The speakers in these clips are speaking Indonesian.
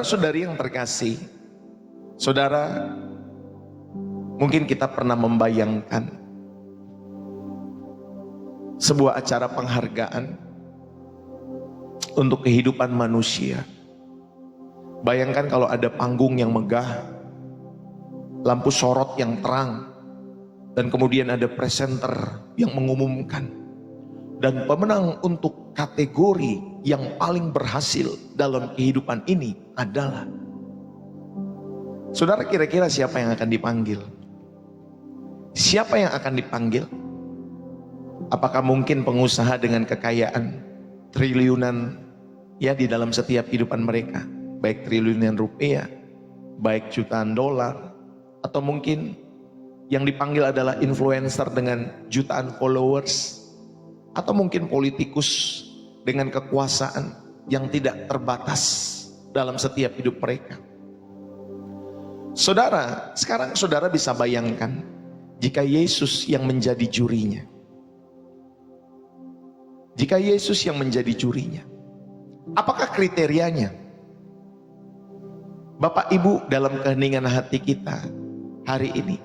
Saudari yang terkasih, saudara, mungkin kita pernah membayangkan sebuah acara penghargaan untuk kehidupan manusia. Bayangkan kalau ada panggung yang megah, lampu sorot yang terang, dan kemudian ada presenter yang mengumumkan, dan pemenang untuk kategori yang paling berhasil dalam kehidupan ini adalah, saudara, kira-kira siapa yang akan dipanggil? Siapa yang akan dipanggil? Apakah mungkin pengusaha dengan kekayaan triliunan ya di dalam setiap kehidupan mereka, baik triliunan rupiah, baik jutaan dolar, atau mungkin yang dipanggil adalah influencer dengan jutaan followers, atau mungkin politikus dengan kekuasaan yang tidak terbatas dalam setiap hidup mereka. Saudara, sekarang saudara bisa bayangkan jika Yesus yang menjadi jurinya. Jika Yesus yang menjadi jurinya, apakah kriterianya? Bapak Ibu, dalam keheningan hati kita hari ini,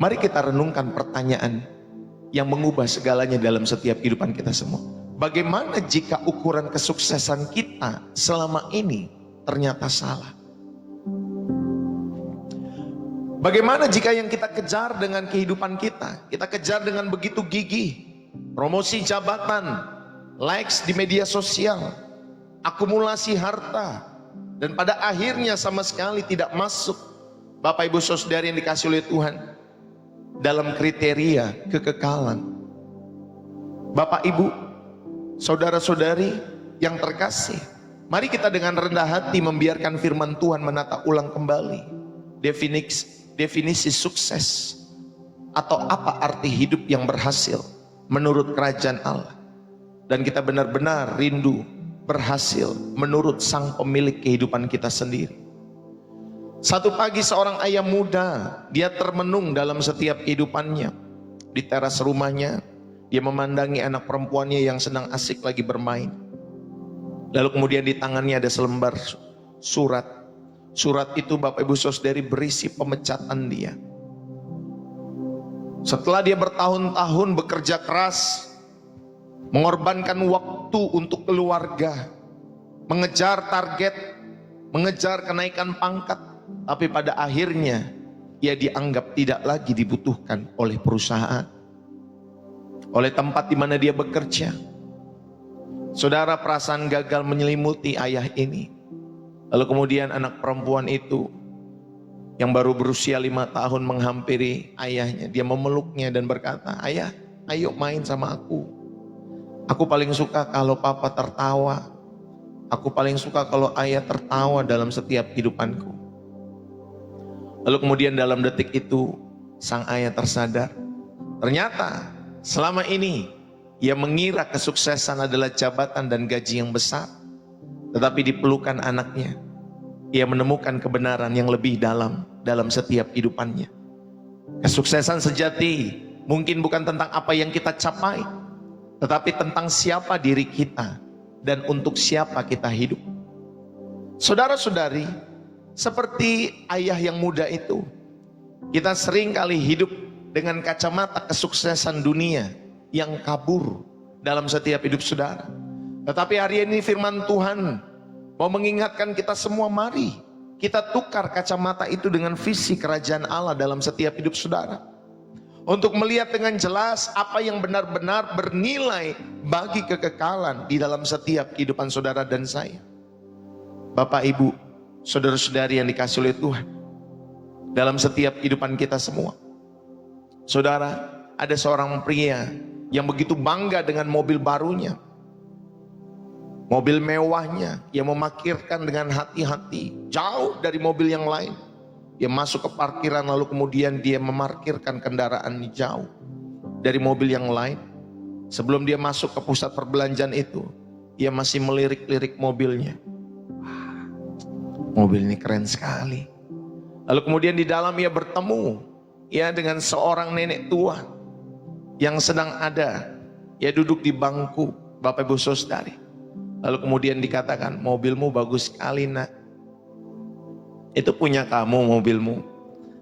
mari kita renungkan pertanyaan yang mengubah segalanya dalam setiap kehidupan kita semua. Bagaimana jika ukuran kesuksesan kita selama ini ternyata salah? Bagaimana jika yang kita kejar dengan kehidupan kita kejar dengan begitu gigih, promosi jabatan, likes di media sosial, akumulasi harta, dan pada akhirnya sama sekali tidak masuk, Bapak Ibu Saudari yang dikasih oleh Tuhan, dalam kriteria kekekalan. Bapak Ibu, saudara-saudari yang terkasih, mari kita dengan rendah hati membiarkan firman Tuhan menata ulang kembali definisi sukses, atau apa arti hidup yang berhasil menurut kerajaan Allah. Dan kita benar-benar rindu berhasil menurut sang pemilik kehidupan kita sendiri. Satu pagi seorang ayah muda, dia termenung dalam setiap kehidupannya. Di teras rumahnya, dia memandangi anak perempuannya yang sedang asik lagi bermain. Lalu kemudian di tangannya ada selembar surat. Surat itu, Bapak Ibu Saudari, berisi pemecatan dia. Setelah dia bertahun-tahun bekerja keras, mengorbankan waktu untuk keluarga, mengejar target, mengejar kenaikan pangkat, tapi pada akhirnya ia dianggap tidak lagi dibutuhkan oleh perusahaan, oleh tempat di mana dia bekerja. Saudara, perasaan gagal menyelimuti ayah ini. Lalu kemudian anak perempuan itu yang baru berusia 5 tahun menghampiri ayahnya. Dia memeluknya dan berkata, "Ayah, ayo main sama aku. Aku paling suka kalau papa tertawa. Aku paling suka kalau ayah tertawa dalam setiap kehidupanku." Lalu kemudian dalam detik itu sang ayah tersadar. Ternyata selama ini ia mengira kesuksesan adalah jabatan dan gaji yang besar. Tetapi di pelukan anaknya, ia menemukan kebenaran yang lebih dalam setiap kehidupannya. Kesuksesan sejati mungkin bukan tentang apa yang kita capai, tetapi tentang siapa diri kita dan untuk siapa kita hidup. Saudara-saudari, seperti ayah yang muda itu, kita sering kali hidup dengan kacamata kesuksesan dunia yang kabur dalam setiap hidup saudara. Tetapi hari ini firman Tuhan mau mengingatkan kita semua, mari kita tukar kacamata itu dengan visi kerajaan Allah dalam setiap hidup saudara. Untuk melihat dengan jelas apa yang benar-benar bernilai bagi kekekalan di dalam setiap kehidupan saudara dan saya. Bapak Ibu, saudara-saudari yang dikasih oleh Tuhan, dalam setiap kehidupan kita semua. Saudara, ada seorang pria yang begitu bangga dengan mobil barunya, mobil mewahnya. Ia memarkirkan dengan hati-hati jauh dari mobil yang lain. Dia masuk ke parkiran, lalu kemudian dia memarkirkan kendaraan jauh dari mobil yang lain. Sebelum dia masuk ke pusat perbelanjaan itu, ia masih melirik-lirik mobilnya. Wah, mobil ini keren sekali. Lalu kemudian di dalam ia bertemu ya dengan seorang nenek tua yang sedang ada. Ia duduk di bangku, Bapak Ibu Saudari. Lalu kemudian dikatakan, mobilmu bagus sekali nak. Itu punya kamu mobilmu?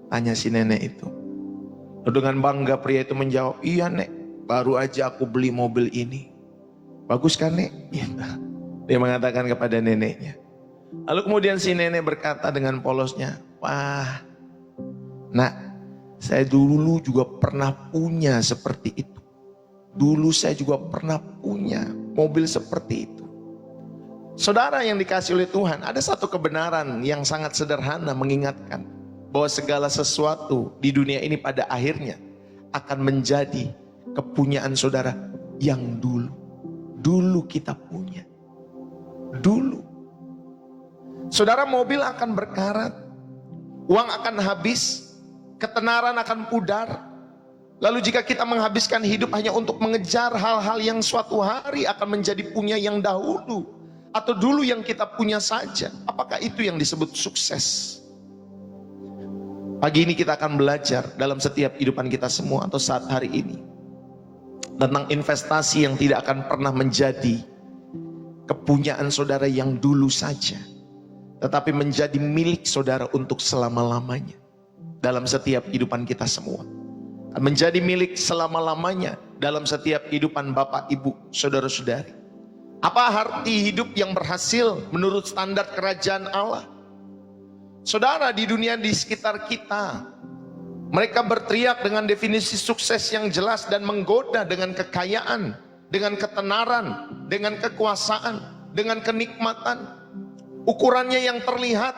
Tanya si nenek itu. Dengan bangga pria itu menjawab, iya nek, baru aja aku beli mobil ini. Bagus kan nek? Dia mengatakan kepada neneknya. Lalu kemudian si nenek berkata dengan polosnya, wah nak, saya dulu juga pernah punya seperti itu. Dulu saya juga pernah punya mobil seperti itu. Saudara yang dikasih oleh Tuhan, ada satu kebenaran yang sangat sederhana mengingatkan bahwa segala sesuatu di dunia ini pada akhirnya akan menjadi kepunyaan saudara yang dulu kita punya. Dulu. Saudara, mobil akan berkarat, uang akan habis, ketenaran akan pudar. Lalu jika kita menghabiskan hidup hanya untuk mengejar hal-hal yang suatu hari akan menjadi punya yang dahulu atau dulu yang kita punya saja, apakah itu yang disebut sukses? Pagi ini kita akan belajar dalam setiap kehidupan kita semua atau saat hari ini tentang investasi yang tidak akan pernah menjadi kepunyaan saudara yang dulu saja, tetapi menjadi milik saudara untuk selama-lamanya. Dalam setiap kehidupan kita semua menjadi milik selama-lamanya dalam setiap kehidupan Bapak, Ibu, saudara-saudari. Apa arti hidup yang berhasil menurut standar kerajaan Allah? Saudara, di dunia di sekitar kita, mereka berteriak dengan definisi sukses yang jelas dan menggoda dengan kekayaan, dengan ketenaran, dengan kekuasaan, dengan kenikmatan. Ukurannya yang terlihat,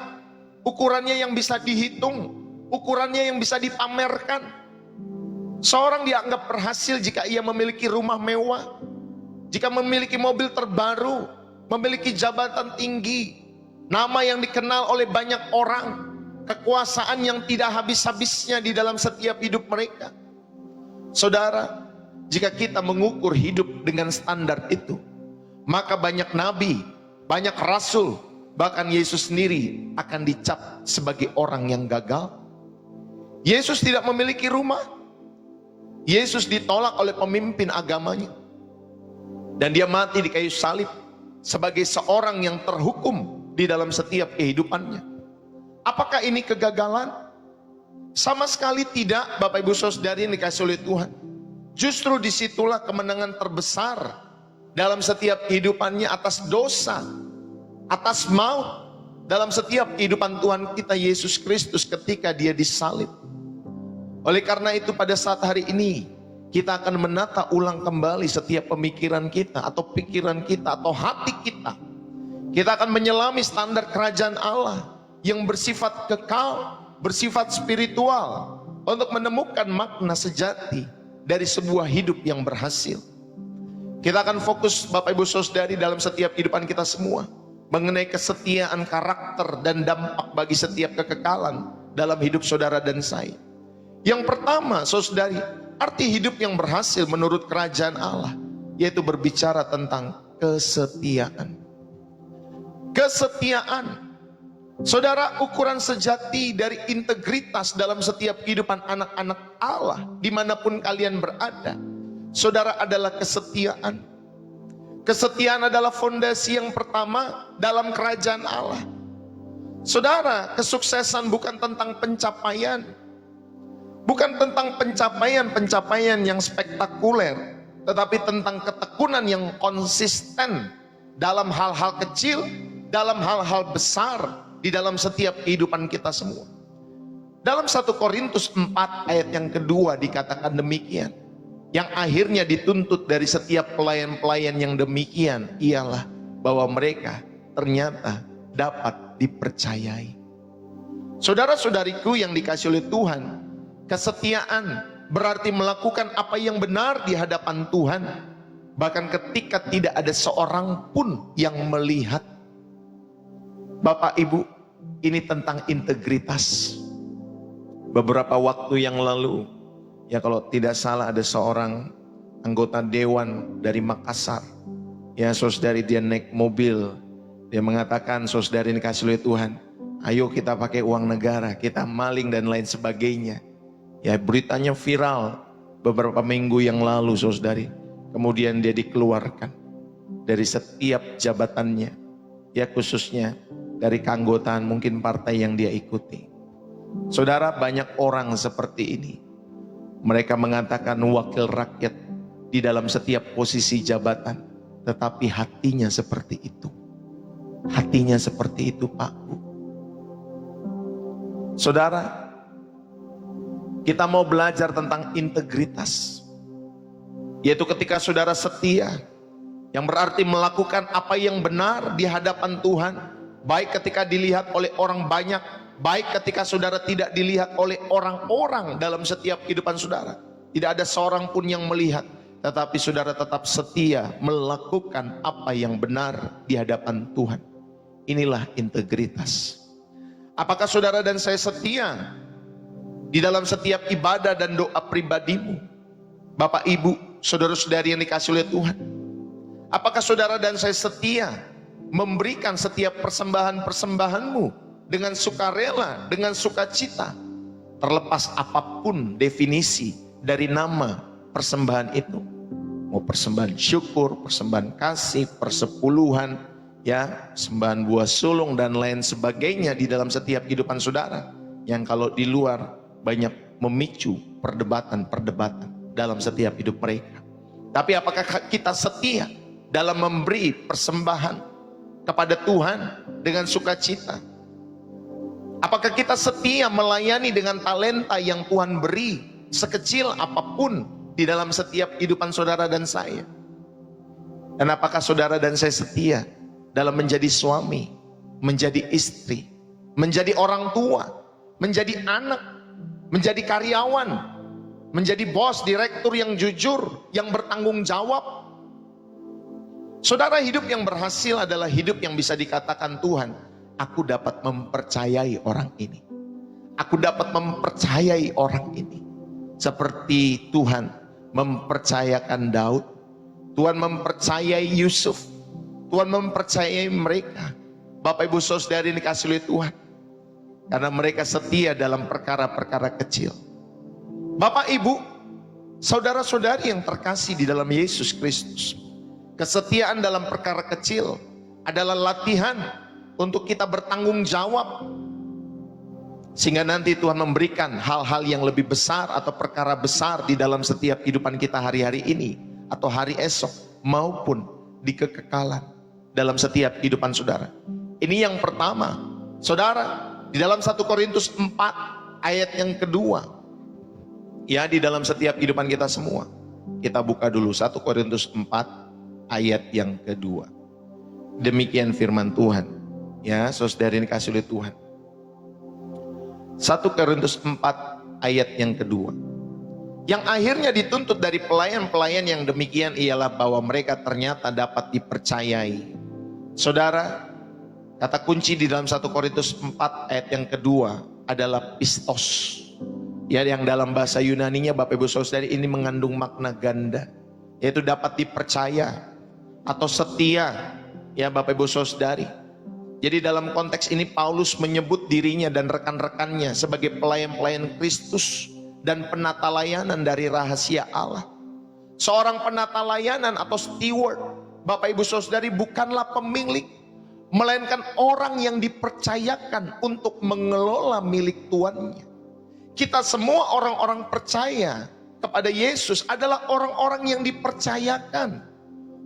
ukurannya yang bisa dihitung, ukurannya yang bisa dipamerkan. Seorang dianggap berhasil jika ia memiliki rumah mewah, jika memiliki mobil terbaru, memiliki jabatan tinggi, nama yang dikenal oleh banyak orang, kekuasaan yang tidak habis-habisnya di dalam setiap hidup mereka. Saudara, jika kita mengukur hidup dengan standar itu, maka banyak nabi, banyak rasul, bahkan Yesus sendiri akan dicap sebagai orang yang gagal. Yesus tidak memiliki rumah. Yesus ditolak oleh pemimpin agamanya. Dan dia mati di kayu salib sebagai seorang yang terhukum di dalam setiap kehidupannya. Apakah ini kegagalan? Sama sekali tidak, Bapak Ibu Saudari yang dikasih oleh Tuhan. Justru disitulah kemenangan terbesar dalam setiap kehidupannya atas dosa, atas maut, dalam setiap kehidupan Tuhan kita Yesus Kristus ketika dia disalib. Oleh karena itu pada saat hari ini kita akan menata ulang kembali setiap pemikiran kita atau pikiran kita atau hati kita. Kita akan menyelami standar kerajaan Allah yang bersifat kekal, bersifat spiritual, untuk menemukan makna sejati dari sebuah hidup yang berhasil. Kita akan fokus Bapak Ibu Saudari dalam setiap kehidupan kita semua mengenai kesetiaan karakter dan dampak bagi setiap kekekalan dalam hidup saudara dan saya. Yang pertama, saudari, arti hidup yang berhasil menurut kerajaan Allah yaitu berbicara tentang kesetiaan. Kesetiaan, saudara, ukuran sejati dari integritas dalam setiap kehidupan anak-anak Allah dimanapun kalian berada, saudara, adalah kesetiaan. Kesetiaan adalah fondasi yang pertama dalam kerajaan Allah. Saudara, kesuksesan bukan tentang pencapaian, bukan tentang pencapaian yang spektakuler, tetapi tentang ketekunan yang konsisten dalam hal-hal kecil, dalam hal-hal besar di dalam setiap kehidupan kita semua. Dalam 1 Korintus 4 ayat yang kedua dikatakan demikian. Yang akhirnya dituntut dari setiap pelayan-pelayan yang demikian ialah bahwa mereka ternyata dapat dipercayai. Saudara-saudariku yang dikasih oleh Tuhan, kesetiaan berarti melakukan apa yang benar di hadapan Tuhan, bahkan ketika tidak ada seorang pun yang melihat. Bapak Ibu, ini tentang integritas. Beberapa waktu yang lalu, ya kalau tidak salah ada seorang anggota dewan dari Makassar. Ya saudari, dia naik mobil. Dia mengatakan, saudari dikasih oleh Tuhan, ayo kita pakai uang negara, kita maling dan lain sebagainya. Ya beritanya viral beberapa minggu yang lalu saudari. Kemudian dia dikeluarkan dari setiap jabatannya. Ya khususnya dari keanggotaan mungkin partai yang dia ikuti. Saudara, banyak orang seperti ini. Mereka mengatakan wakil rakyat di dalam setiap posisi jabatan, tetapi hatinya seperti itu. Hatinya seperti itu, Pak Bu. Saudara, kita mau belajar tentang integritas, yaitu ketika saudara setia, yang berarti melakukan apa yang benar di hadapan Tuhan, baik ketika dilihat oleh orang banyak, baik ketika saudara tidak dilihat oleh orang-orang dalam setiap kehidupan saudara. Tidak ada seorang pun yang melihat, tetapi saudara tetap setia melakukan apa yang benar di hadapan Tuhan. Inilah integritas. Apakah saudara dan saya setia di dalam setiap ibadah dan doa pribadimu? Bapak, Ibu, saudara-saudari yang dikasihi oleh Tuhan, apakah saudara dan saya setia memberikan setiap persembahan-persembahanmu dengan sukarela, dengan sukacita, terlepas apapun definisi dari nama persembahan itu? Mau persembahan syukur, persembahan kasih, persepuluhan, ya, sembahan buah sulung dan lain sebagainya di dalam setiap kehidupan saudara, yang kalau di luar banyak memicu perdebatan-perdebatan dalam setiap hidup mereka. Tapi apakah kita setia dalam memberi persembahan kepada Tuhan dengan sukacita? Apakah kita setia melayani dengan talenta yang Tuhan beri, sekecil apapun, di dalam setiap kehidupan saudara dan saya? Dan apakah saudara dan saya setia dalam menjadi suami, menjadi istri, menjadi orang tua, menjadi anak, menjadi karyawan, menjadi bos, direktur yang jujur, yang bertanggung jawab? Saudara, hidup yang berhasil adalah hidup yang bisa dikatakan Tuhan, aku dapat mempercayai orang ini. Aku dapat mempercayai orang ini. Seperti Tuhan mempercayakan Daud, Tuhan mempercayai Yusuf, Tuhan mempercayai mereka. Bapak, Ibu, saudari yang dikasihi oleh Tuhan, karena mereka setia dalam perkara-perkara kecil. Bapak, Ibu, saudara-saudari yang terkasih di dalam Yesus Kristus, kesetiaan dalam perkara kecil adalah latihan untuk kita bertanggung jawab, sehingga nanti Tuhan memberikan hal-hal yang lebih besar atau perkara besar di dalam setiap kehidupan kita hari-hari ini atau hari esok, maupun di kekekalan dalam setiap kehidupan saudara. Ini yang pertama. Saudara, di dalam 1 Korintus 4 ayat yang kedua, ya, di dalam setiap kehidupan kita semua, kita buka dulu 1 Korintus 4 ayat yang kedua. Demikian firman Tuhan, ya, saudara yang dikasihi oleh Tuhan. 1 Korintus 4 ayat yang kedua. Yang akhirnya dituntut dari pelayan-pelayan yang demikian ialah bahwa mereka ternyata dapat dipercayai. Saudara, kata kunci di dalam 1 Korintus 4 ayat yang kedua adalah pistos. Ya, yang dalam bahasa Yunaninya, Bapak, Ibu, saudari, ini mengandung makna ganda, yaitu dapat dipercaya atau setia, ya, Bapak, Ibu, saudari. Jadi dalam konteks ini Paulus menyebut dirinya dan rekan-rekannya sebagai pelayan-pelayan Kristus dan penata layanan dari rahasia Allah. Seorang penata layanan atau steward, Bapak, Ibu, saudari, bukanlah pemilik, melainkan orang yang dipercayakan untuk mengelola milik tuannya. Kita semua orang-orang percaya kepada Yesus adalah orang-orang yang dipercayakan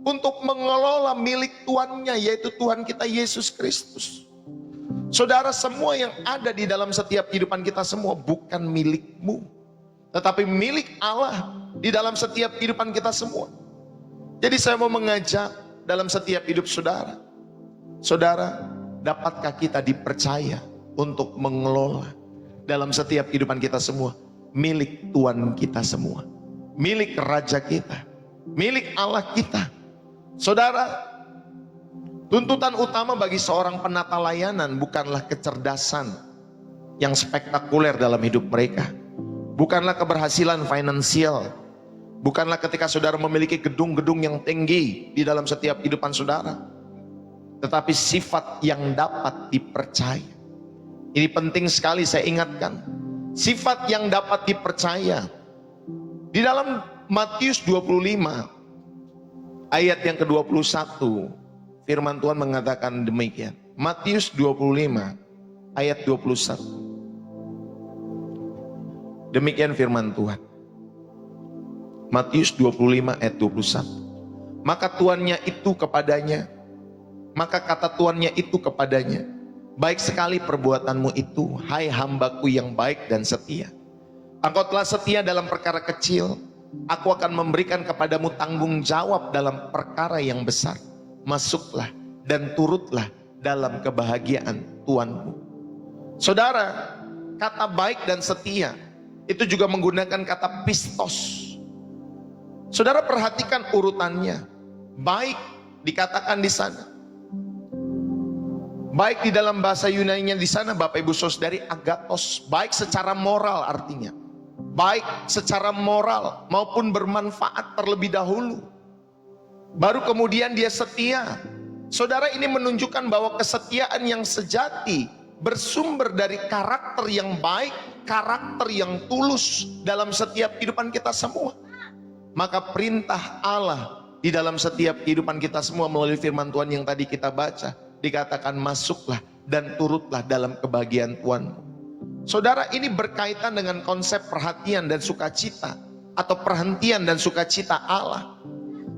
untuk mengelola milik tuannya, yaitu Tuhan kita Yesus Kristus. Saudara, semua yang ada di dalam setiap kehidupan kita semua bukan milikmu, tetapi milik Allah di dalam setiap kehidupan kita semua. Jadi saya mau mengajak dalam setiap hidup saudara, saudara, dapatkah kita dipercaya untuk mengelola dalam setiap kehidupan kita semua milik Tuhan kita semua, milik Raja kita, milik Allah kita? Saudara, tuntutan utama bagi seorang penata layanan bukanlah kecerdasan yang spektakuler dalam hidup mereka, bukanlah keberhasilan finansial, bukanlah ketika saudara memiliki gedung-gedung yang tinggi di dalam setiap kehidupan saudara, tetapi sifat yang dapat dipercaya. Ini penting sekali saya ingatkan, sifat yang dapat dipercaya. Di dalam Matius 25 ayat yang ke-21, firman Tuhan mengatakan demikian. Matius 25 ayat 21. Demikian firman Tuhan. Matius 25 ayat 21. Maka tuannya itu kepadanya, maka kata tuannya itu kepadanya, baik sekali perbuatanmu itu, hai hambaku yang baik dan setia. Engkau telah setia dalam perkara kecil, aku akan memberikan kepadamu tanggung jawab dalam perkara yang besar. Masuklah dan turutlah dalam kebahagiaan Tuanmu. Saudara, kata baik dan setia itu juga menggunakan kata pistos. Saudara perhatikan urutannya. Baik dikatakan di sana. Baik di dalam bahasa Yunani-nya di sana, Bapak Ibu Saudari, agathos. Baik secara moral artinya. Baik secara moral maupun bermanfaat terlebih dahulu. Baru kemudian dia setia. Saudara, ini menunjukkan bahwa kesetiaan yang sejati bersumber dari karakter yang baik, karakter yang tulus dalam setiap kehidupan kita semua. Maka perintah Allah di dalam setiap kehidupan kita semua melalui firman Tuhan yang tadi kita baca, dikatakan masuklah dan turutlah dalam kebahagiaan Tuhanmu. Saudara, ini berkaitan dengan konsep perhatian dan sukacita, atau perhentian dan sukacita Allah.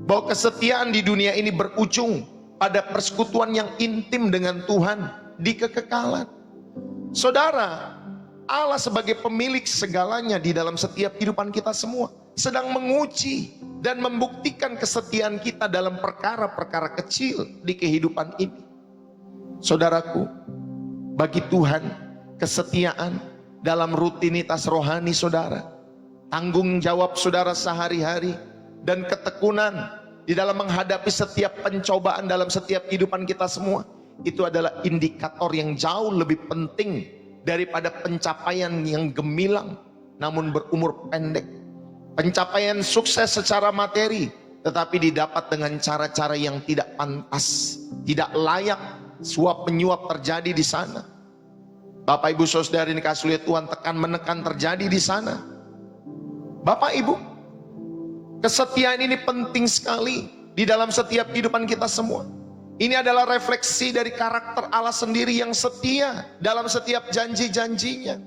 Bahwa kesetiaan di dunia ini berujung pada persekutuan yang intim dengan Tuhan di kekekalan. Saudara, Allah sebagai pemilik segalanya di dalam setiap kehidupan kita semua sedang menguji dan membuktikan kesetiaan kita dalam perkara-perkara kecil di kehidupan ini. Saudaraku, bagi Tuhan kesetiaan dalam rutinitas rohani saudara, tanggung jawab saudara sehari-hari, dan ketekunan di dalam menghadapi setiap pencobaan dalam setiap kehidupan kita semua, itu adalah indikator yang jauh lebih penting daripada pencapaian yang gemilang namun berumur pendek. Pencapaian sukses secara materi tetapi didapat dengan cara-cara yang tidak pantas, tidak layak, suap menyuap terjadi di sana. Bapak Ibu Saudara yang dikasihi oleh Tuhan, tekan menekan terjadi di sana. Bapak Ibu, kesetiaan ini penting sekali di dalam setiap kehidupan kita semua. Ini adalah refleksi dari karakter Allah sendiri yang setia dalam setiap janji-janjinya.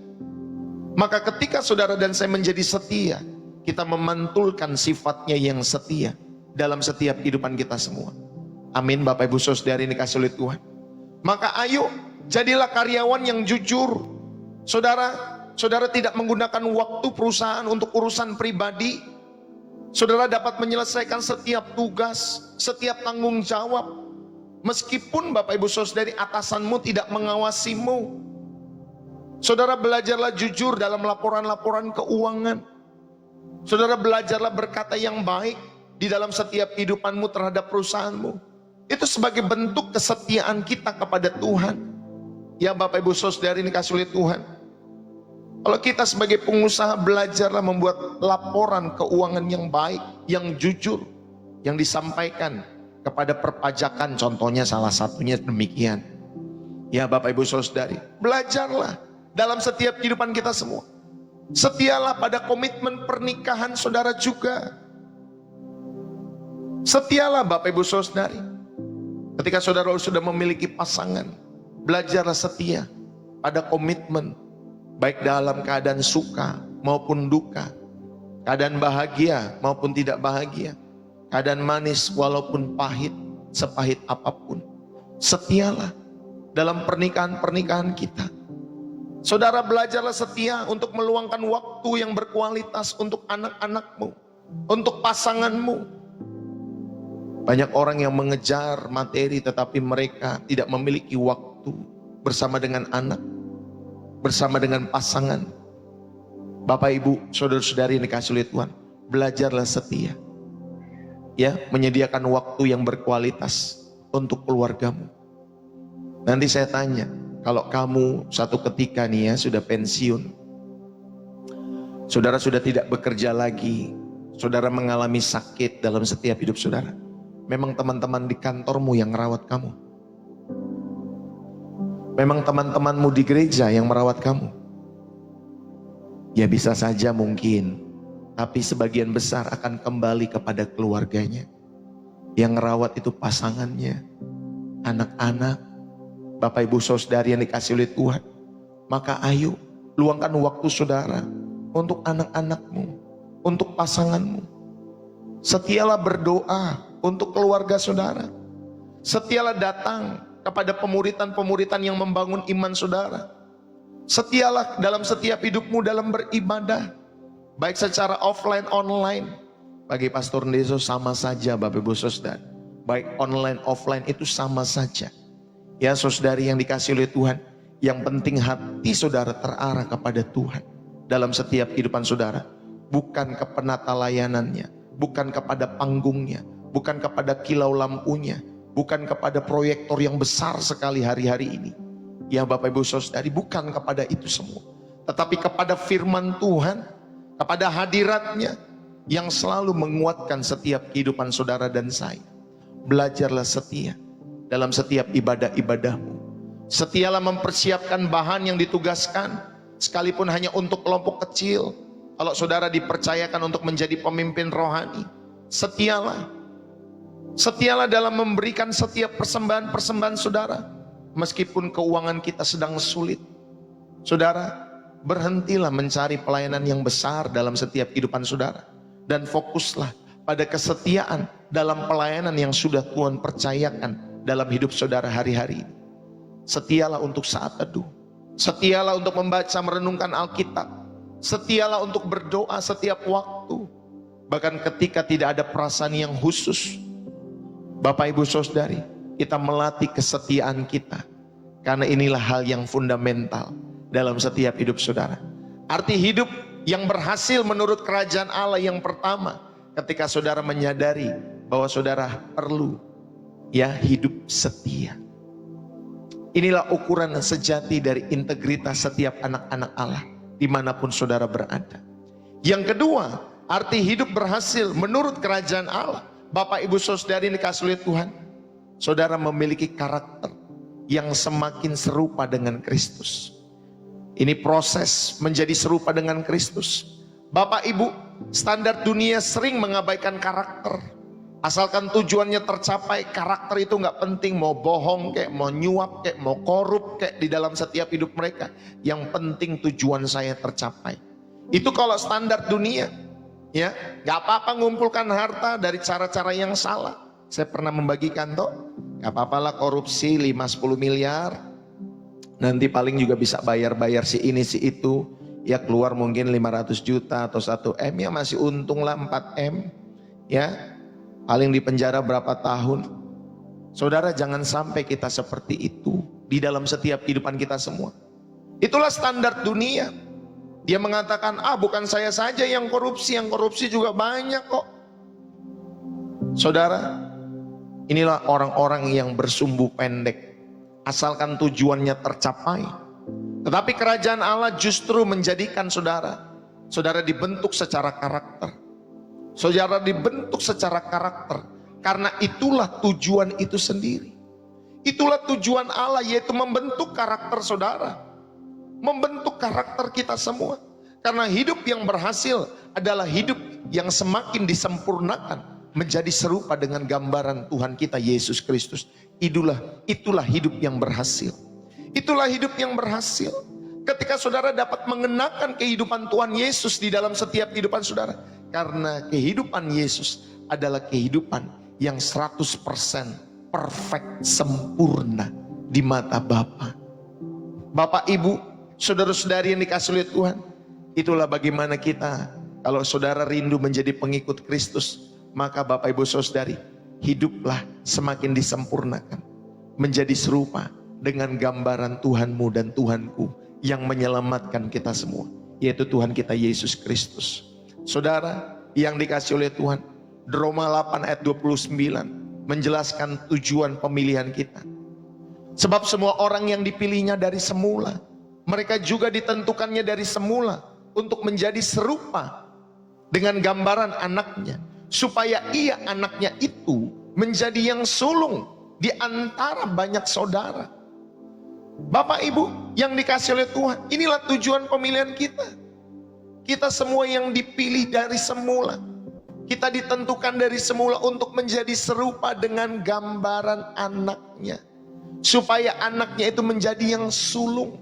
Maka ketika saudara dan saya menjadi setia, kita memantulkan sifatnya yang setia dalam setiap kehidupan kita semua. Amin. Bapak Ibu Saudara yang dikasihi oleh Tuhan, maka ayo jadilah karyawan yang jujur. Saudara tidak menggunakan waktu perusahaan untuk urusan pribadi. Saudara dapat menyelesaikan setiap tugas, setiap tanggung jawab, meskipun Bapak Ibu Saudari atasanmu tidak mengawasimu. Saudara belajarlah jujur dalam laporan-laporan keuangan. Saudara belajarlah berkata yang baik di dalam setiap kehidupanmu terhadap perusahaanmu. Itu sebagai bentuk kesetiaan kita kepada Tuhan. Ya Bapak Ibu Saudari dikasihi oleh Tuhan, kalau kita sebagai pengusaha belajarlah membuat laporan keuangan yang baik, yang jujur, yang disampaikan kepada perpajakan, contohnya salah satunya demikian. Ya Bapak Ibu Saudari, belajarlah dalam setiap kehidupan kita semua. Setialah pada komitmen pernikahan saudara juga. Setialah Bapak Ibu Saudari. Ketika saudara sudah memiliki pasangan, belajarlah setia pada komitmen, baik dalam keadaan suka maupun duka, keadaan bahagia maupun tidak bahagia, keadaan manis walaupun pahit, sepahit apapun. Setialah dalam pernikahan-pernikahan kita. Saudara belajarlah setia untuk meluangkan waktu yang berkualitas untuk anak-anakmu, untuk pasanganmu. Banyak orang yang mengejar materi tetapi mereka tidak memiliki waktu bersama dengan anak, bersama dengan pasangan. Bapak Ibu, saudara-saudari yang dikasihi oleh Tuhan, belajarlah setia. Ya, menyediakan waktu yang berkualitas untuk keluargamu. Nanti saya tanya, kalau kamu satu ketika nih ya sudah pensiun, saudara sudah tidak bekerja lagi, saudara mengalami sakit dalam setiap hidup saudara, memang teman-teman di kantormu yang merawat kamu? Memang teman-temanmu di gereja yang merawat kamu? Ya bisa saja mungkin, tapi sebagian besar akan kembali kepada keluarganya. Yang merawat itu pasangannya, anak-anak, Bapak Ibu Saudari yang dikasih oleh Tuhan, maka ayo luangkan waktu saudara untuk anak-anakmu, untuk pasanganmu. Setialah berdoa untuk keluarga saudara. Setialah datang kepada pemuritan-pemuritan yang membangun iman saudara. Setialah dalam setiap hidupmu dalam beribadah, baik secara offline online. Bagi Pastor Ndeso sama saja Bapak Ibu Saudara, baik online offline itu sama saja. Ya saudari yang dikasih oleh Tuhan, yang penting hati saudara terarah kepada Tuhan dalam setiap kehidupan saudara. Bukan ke penata layanannya, bukan kepada panggungnya, bukan kepada kilau lampunya, bukan kepada proyektor yang besar sekali hari-hari ini. Ya Bapak Ibu Saudari, bukan kepada itu semua, tetapi kepada firman Tuhan, kepada hadiratnya yang selalu menguatkan setiap kehidupan saudara dan saya. Belajarlah setia dalam setiap ibadah-ibadahmu. Setialah mempersiapkan bahan yang ditugaskan, sekalipun hanya untuk kelompok kecil. Kalau saudara dipercayakan untuk menjadi pemimpin rohani, setialah. Setialah dalam memberikan setiap persembahan-persembahan saudara. Meskipun keuangan kita sedang sulit, saudara, berhentilah mencari pelayanan yang besar dalam setiap kehidupan saudara. Dan fokuslah pada kesetiaan dalam pelayanan yang sudah Tuhan percayakan dalam hidup saudara hari-hari ini. Setialah untuk saat teduh. Setialah untuk membaca merenungkan Alkitab. Setialah untuk berdoa setiap waktu. Bahkan ketika tidak ada perasaan yang khusus. Bapak Ibu Saudari, kita melatih kesetiaan kita. Karena inilah hal yang fundamental dalam setiap hidup saudara. Arti hidup yang berhasil menurut kerajaan Allah yang pertama, ketika saudara menyadari bahwa saudara perlu hidup setia. Inilah ukuran sejati dari integritas setiap anak-anak Allah dimanapun saudara berada. Yang kedua, arti hidup berhasil menurut kerajaan Allah. Bapak Ibu Saudari dikasih oleh Tuhan, saudara memiliki karakter yang semakin serupa dengan Kristus. Ini proses menjadi serupa dengan Kristus. Bapak Ibu, standar dunia sering mengabaikan karakter. Asalkan tujuannya tercapai, karakter itu nggak penting. Mau bohong kayak, mau nyuap kayak, mau korup kayak di dalam setiap hidup mereka. Yang penting tujuan saya tercapai. Itu kalau standar dunia, ya nggak apa-apa ngumpulkan harta dari cara-cara yang salah. Saya pernah membagikan nggak apa-apalah korupsi 5-10 miliar. Nanti paling juga bisa bayar-bayar si ini si itu. Ya keluar mungkin 500 juta atau 1 M, ya masih untung lah 4 M. Ya paling di penjara berapa tahun. Saudara, jangan sampai kita seperti itu di dalam setiap kehidupan kita semua. Itulah standar dunia. Dia mengatakan, bukan saya saja yang korupsi juga banyak kok. Saudara, inilah orang-orang yang bersumbu pendek, asalkan tujuannya tercapai. Tetapi kerajaan Allah justru menjadikan saudara dibentuk secara karakter. Saudara dibentuk secara karakter, karena itulah tujuan itu sendiri. Itulah tujuan Allah, yaitu membentuk karakter saudara, membentuk karakter kita semua. Karena hidup yang berhasil adalah hidup yang semakin disempurnakan menjadi serupa dengan gambaran Tuhan kita Yesus Kristus. Itulah hidup yang berhasil. Itulah hidup yang berhasil. Ketika saudara dapat mengenakan kehidupan Tuhan Yesus di dalam setiap kehidupan saudara. Karena kehidupan Yesus adalah kehidupan yang 100% perfect, sempurna di mata Bapa. Bapak Ibu, saudara-saudari yang dikasih oleh Tuhan, itulah bagaimana kita, kalau saudara rindu menjadi pengikut Kristus, maka Bapak Ibu Saudari, hiduplah semakin disempurnakan, menjadi serupa dengan gambaran Tuhanmu dan Tuhanku yang menyelamatkan kita semua, yaitu Tuhan kita Yesus Kristus. Saudara yang dikasih oleh Tuhan, Roma 8 ayat 29 menjelaskan tujuan pemilihan kita. Sebab semua orang yang dipilihnya dari semula, mereka juga ditentukannya dari semula untuk menjadi serupa dengan gambaran anaknya, supaya ia anaknya itu menjadi yang sulung di antara banyak saudara. Bapak Ibu yang dikasih oleh Tuhan, inilah tujuan pemilihan kita. Kita semua yang dipilih dari semula, kita ditentukan dari semula untuk menjadi serupa dengan gambaran anaknya. supaya anaknya itu menjadi yang sulung.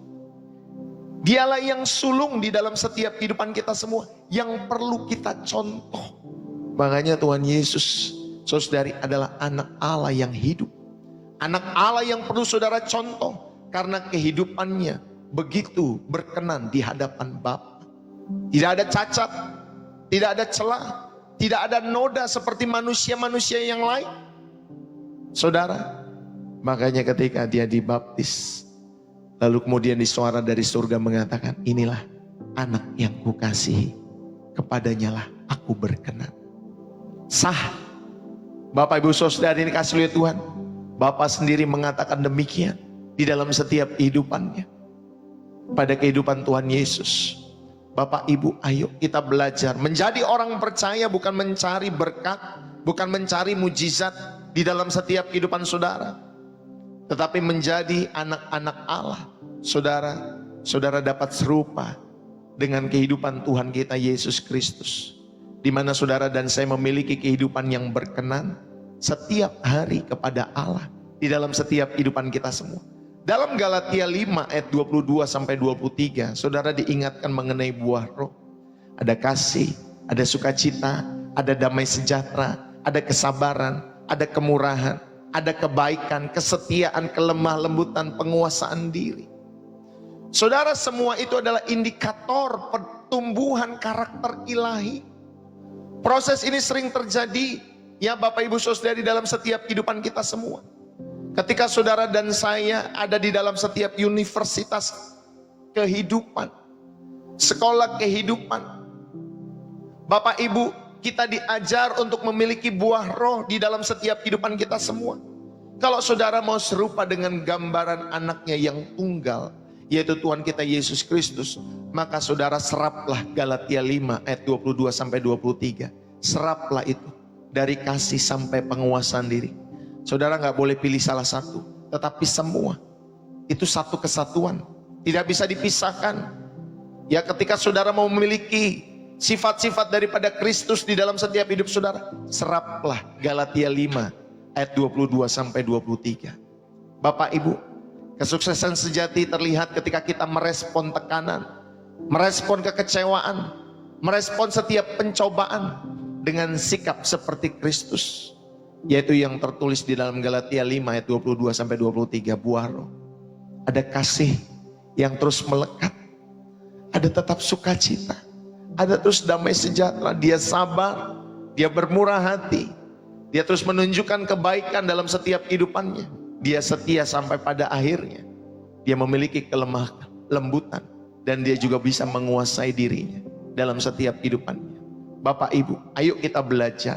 Dialah yang sulung di dalam setiap kehidupan kita semua, yang perlu kita contoh. Makanya Tuhan Yesus, saudari, adalah anak Allah yang hidup. Anak Allah yang perlu saudara contoh, karena kehidupannya begitu berkenan di hadapan Bapa. Tidak ada cacat, tidak ada celah, tidak ada noda seperti manusia-manusia yang lain. Saudara, makanya ketika dia dibaptis, lalu kemudian di suara dari surga mengatakan, inilah anak yang kukasihi, kepadanya lah aku berkenan. Sah. Bapak Ibu Saudara ini kasih oleh Tuhan. Bapak sendiri mengatakan demikian di dalam setiap kehidupannya. Pada kehidupan Tuhan Yesus. Bapak Ibu, ayo kita belajar menjadi orang percaya, bukan mencari berkat, bukan mencari mujizat di dalam setiap kehidupan saudara, tetapi menjadi anak-anak Allah. Saudara dapat serupa dengan kehidupan Tuhan kita Yesus Kristus, di mana saudara dan saya memiliki kehidupan yang berkenan setiap hari kepada Allah di dalam setiap kehidupan kita semua. Dalam Galatia 5 ayat 22 sampai 23, saudara diingatkan mengenai buah roh. Ada kasih, ada sukacita, ada damai sejahtera, ada kesabaran, ada kemurahan, ada kebaikan, kesetiaan, kelemah lembutan, penguasaan diri. Saudara, semua itu adalah indikator pertumbuhan karakter ilahi. Proses ini sering terjadi, ya Bapak Ibu Saudara, di dalam setiap kehidupan kita semua. Ketika saudara dan saya ada di dalam setiap universitas kehidupan, sekolah kehidupan, Bapak Ibu, kita diajar untuk memiliki buah roh di dalam setiap kehidupan kita semua. Kalau saudara mau serupa dengan gambaran anaknya yang tunggal, yaitu Tuhan kita Yesus Kristus, maka saudara seraplah Galatia 5 ayat 22 sampai 23. Seraplah itu, dari kasih sampai penguasaan diri. Saudara nggak boleh pilih salah satu, tetapi semua itu satu kesatuan, tidak bisa dipisahkan. Ya, ketika saudara mau memiliki sifat-sifat daripada Kristus di dalam setiap hidup saudara, seraplah Galatia 5 ayat 22 sampai 23. Bapak Ibu, kesuksesan sejati terlihat ketika kita merespon tekanan, merespon kekecewaan, merespon setiap pencobaan dengan sikap seperti Kristus, yaitu yang tertulis di dalam Galatia 5 ayat 22 sampai 23. Buah roh, ada kasih yang terus melekat, ada tetap sukacita, ada terus damai sejahtera, dia sabar, dia bermurah hati, dia terus menunjukkan kebaikan dalam setiap kehidupannya, dia setia sampai pada akhirnya, dia memiliki kelemah lembutan, dan dia juga bisa menguasai dirinya dalam setiap kehidupannya. Bapak Ibu, ayo kita belajar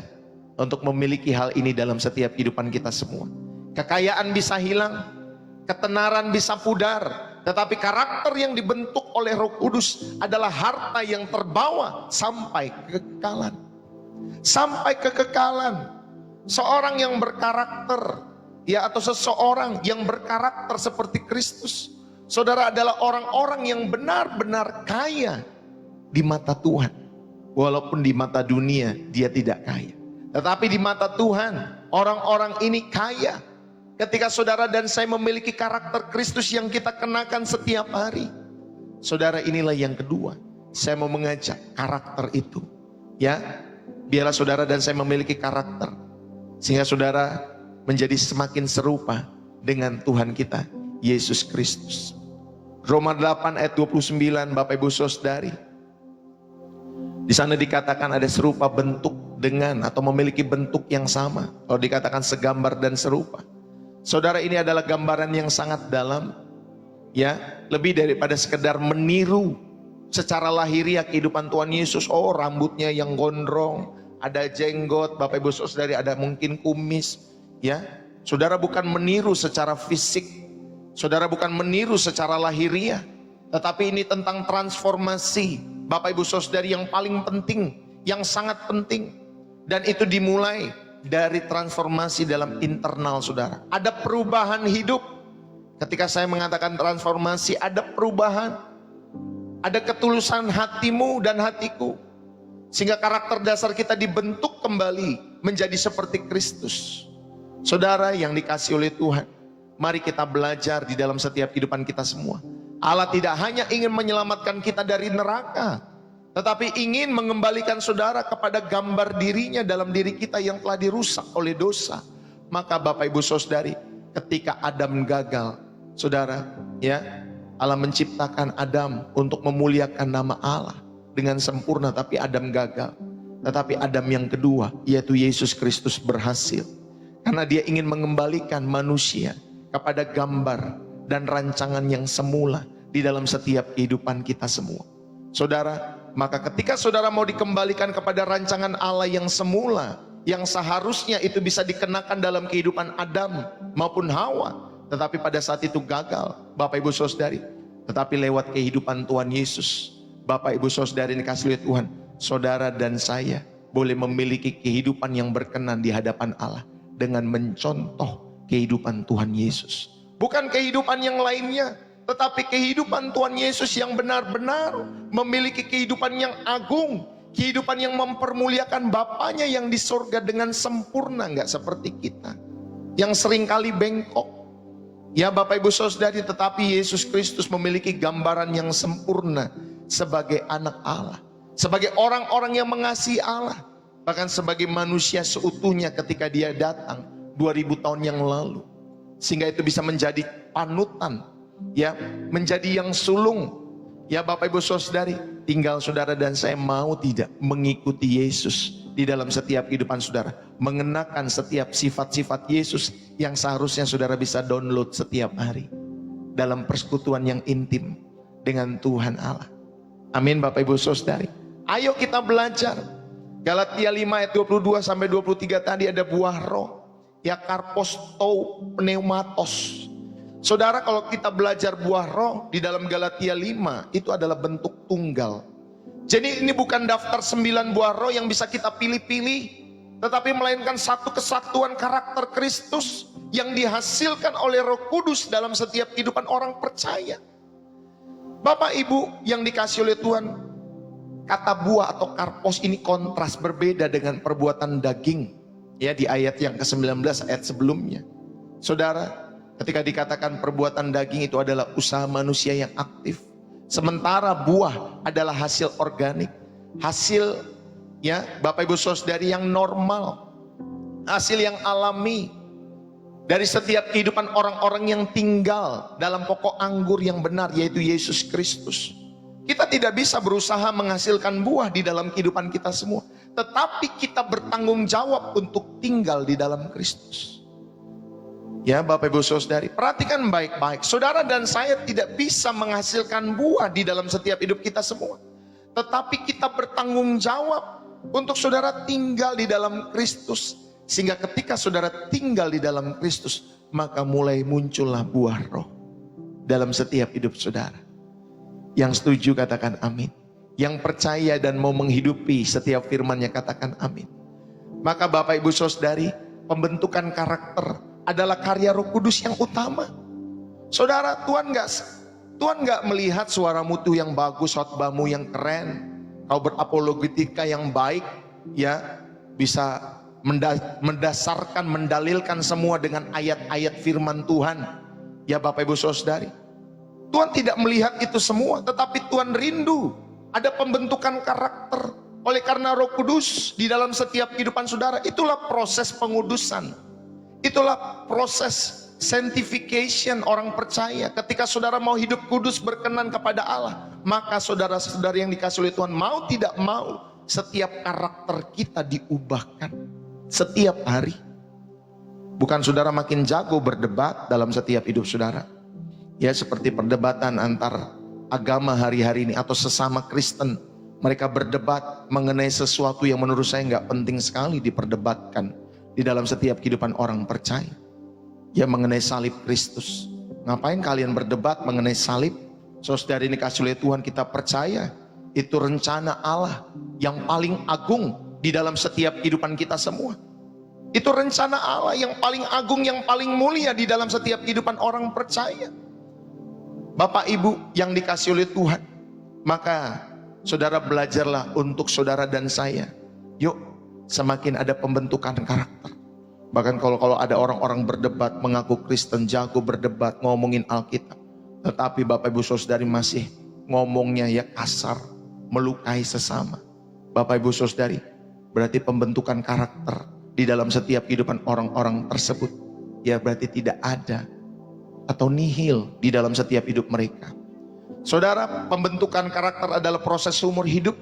untuk memiliki hal ini dalam setiap kehidupan kita semua. Kekayaan bisa hilang, ketenaran bisa pudar, tetapi karakter yang dibentuk oleh Roh Kudus adalah harta yang terbawa sampai kekekalan. Sampai kekekalan. Seorang yang berkarakter, ya, atau seseorang yang berkarakter seperti Kristus, saudara, adalah orang-orang yang benar-benar kaya di mata Tuhan. Walaupun di mata dunia dia tidak kaya, tetapi di mata Tuhan orang-orang ini kaya. Ketika saudara dan saya memiliki karakter Kristus yang kita kenakan setiap hari. Saudara, inilah yang kedua, saya mau mengajak karakter itu, ya, biarlah saudara dan saya memiliki karakter, sehingga saudara menjadi semakin serupa dengan Tuhan kita Yesus Kristus. Roma 8 ayat 29, Bapak Ibu Saudari, di sana dikatakan ada serupa bentuk dengan, atau memiliki bentuk yang sama. Kalau dikatakan segambar dan serupa, saudara, ini adalah gambaran yang sangat dalam, ya, lebih daripada sekedar meniru secara lahiriah kehidupan Tuhan Yesus. Oh, rambutnya yang gondrong, ada jenggot, Bapak Ibu Saudari, ada mungkin kumis, ya. Saudara bukan meniru secara fisik, saudara bukan meniru secara lahiriah, tetapi ini tentang transformasi, Bapak Ibu Saudari, yang paling penting, yang sangat penting. Dan itu dimulai dari transformasi dalam internal saudara. Ada perubahan hidup. Ketika saya mengatakan transformasi, ada perubahan, ada ketulusan hatimu dan hatiku, sehingga karakter dasar kita dibentuk kembali menjadi seperti Kristus. Saudara yang dikasihi oleh Tuhan, Mari kita belajar di dalam setiap kehidupan kita semua. Allah tidak hanya ingin menyelamatkan kita dari neraka, tetapi ingin mengembalikan saudara kepada gambar dirinya dalam diri kita yang telah dirusak oleh dosa. Maka Bapak Ibu Saudari, ketika Adam gagal, saudara, ya, Allah menciptakan Adam untuk memuliakan nama Allah dengan sempurna, tapi Adam gagal. Tetapi Adam yang kedua, yaitu Yesus Kristus, berhasil. Karena dia ingin mengembalikan manusia kepada gambar dan rancangan yang semula di dalam setiap kehidupan kita semua. Saudara, maka ketika saudara mau dikembalikan kepada rancangan Allah yang semula, yang seharusnya itu bisa dikenakan dalam kehidupan Adam maupun Hawa, tetapi pada saat itu gagal, Bapak Ibu Saudari. Tetapi lewat kehidupan Tuhan Yesus, Bapak Ibu Saudari dikasih oleh Tuhan, saudara dan saya boleh memiliki kehidupan yang berkenan di hadapan Allah dengan mencontoh kehidupan Tuhan Yesus. Bukan kehidupan yang lainnya, tetapi kehidupan Tuhan Yesus yang benar-benar memiliki kehidupan yang agung, kehidupan yang mempermuliakan Bapanya yang di surga dengan sempurna, nggak seperti kita yang seringkali bengkok. Ya Bapak Ibu Saudari, tetapi Yesus Kristus memiliki gambaran yang sempurna sebagai anak Allah, sebagai orang-orang yang mengasihi Allah, bahkan sebagai manusia seutuhnya ketika dia datang 2000 tahun yang lalu. Sehingga itu bisa menjadi panutan, ya, menjadi yang sulung. Ya Bapak Ibu Saudari, tinggal saudara dan saya mau tidak mengikuti Yesus di dalam setiap kehidupan saudara, mengenakan setiap sifat-sifat Yesus yang seharusnya saudara bisa download setiap hari dalam persekutuan yang intim dengan Tuhan Allah. Amin Bapak Ibu Saudari. Ayo kita belajar. Galatia 5 ayat 22 sampai 23 tadi ada buah roh, ya, karpos, tou, pneumatos. Saudara, kalau kita belajar buah roh di dalam Galatia 5, itu adalah bentuk tunggal. Jadi ini bukan daftar 9 buah roh yang bisa kita pilih-pilih, tetapi melainkan satu kesatuan karakter Kristus yang dihasilkan oleh Roh Kudus dalam setiap kehidupan orang percaya. Bapak Ibu yang dikasih oleh Tuhan, kata buah atau karpos ini kontras, berbeda dengan perbuatan daging. Ya, di ayat yang ke-19 ayat sebelumnya. Saudara, ketika dikatakan perbuatan daging itu adalah usaha manusia yang aktif, sementara buah adalah hasil organik, hasil, ya Bapak Ibu Saudari, yang normal, hasil yang alami dari setiap kehidupan orang-orang yang tinggal dalam pokok anggur yang benar, yaitu Yesus Kristus. Kita tidak bisa berusaha menghasilkan buah di dalam kehidupan kita semua, tetapi kita bertanggung jawab untuk tinggal di dalam Kristus. Ya Bapak Ibu Saudari, perhatikan baik-baik. Saudara dan saya tidak bisa menghasilkan buah di dalam setiap hidup kita semua, tetapi kita bertanggung jawab untuk saudara tinggal di dalam Kristus. Sehingga ketika saudara tinggal di dalam Kristus, maka mulai muncullah buah roh dalam setiap hidup saudara. Yang setuju katakan amin. Yang percaya dan mau menghidupi setiap firman-Nya katakan amin. Maka Bapak Ibu Saudari, pembentukan karakter adalah karya Roh Kudus yang utama. Saudara, Tuhan nggak melihat suaramu tuh yang bagus, khotbahmu yang keren, kau berapologetika yang baik, ya, bisa mendasarkan, mendalilkan semua dengan ayat-ayat firman Tuhan. Ya Bapak Ibu Saudari, Tuhan tidak melihat itu semua, tetapi Tuhan rindu ada pembentukan karakter. Oleh karena Roh Kudus di dalam setiap kehidupan saudara, itulah proses pengudusan, itulah proses sanctification orang percaya. Ketika saudara mau hidup kudus berkenan kepada Allah, maka saudara-saudari yang dikasih oleh Tuhan, mau tidak mau, setiap karakter kita diubahkan setiap hari. Bukan saudara makin jago berdebat dalam setiap hidup saudara, ya, seperti perdebatan antar agama hari-hari ini atau sesama Kristen. Mereka berdebat mengenai sesuatu yang menurut saya nggak penting sekali diperdebatkan di dalam setiap kehidupan orang percaya, ya, mengenai salib Kristus. Ngapain kalian berdebat mengenai salib? Saudara ini kasih oleh Tuhan, kita percaya itu rencana Allah yang paling agung di dalam setiap kehidupan kita semua. Itu rencana Allah yang paling agung, yang paling mulia di dalam setiap kehidupan orang percaya. Bapak Ibu yang dikasih oleh Tuhan, maka saudara belajarlah untuk saudara dan saya. Yuk, semakin ada pembentukan karakter, Bahkan kalau ada orang-orang berdebat, mengaku Kristen, jago berdebat, ngomongin Alkitab, tetapi Bapak Ibu Saudari masih ngomongnya ya kasar, melukai sesama. Bapak Ibu Saudari, berarti pembentukan karakter di dalam setiap kehidupan orang-orang tersebut ya berarti tidak ada atau nihil di dalam setiap hidup mereka. Saudara, pembentukan karakter adalah proses seumur hidup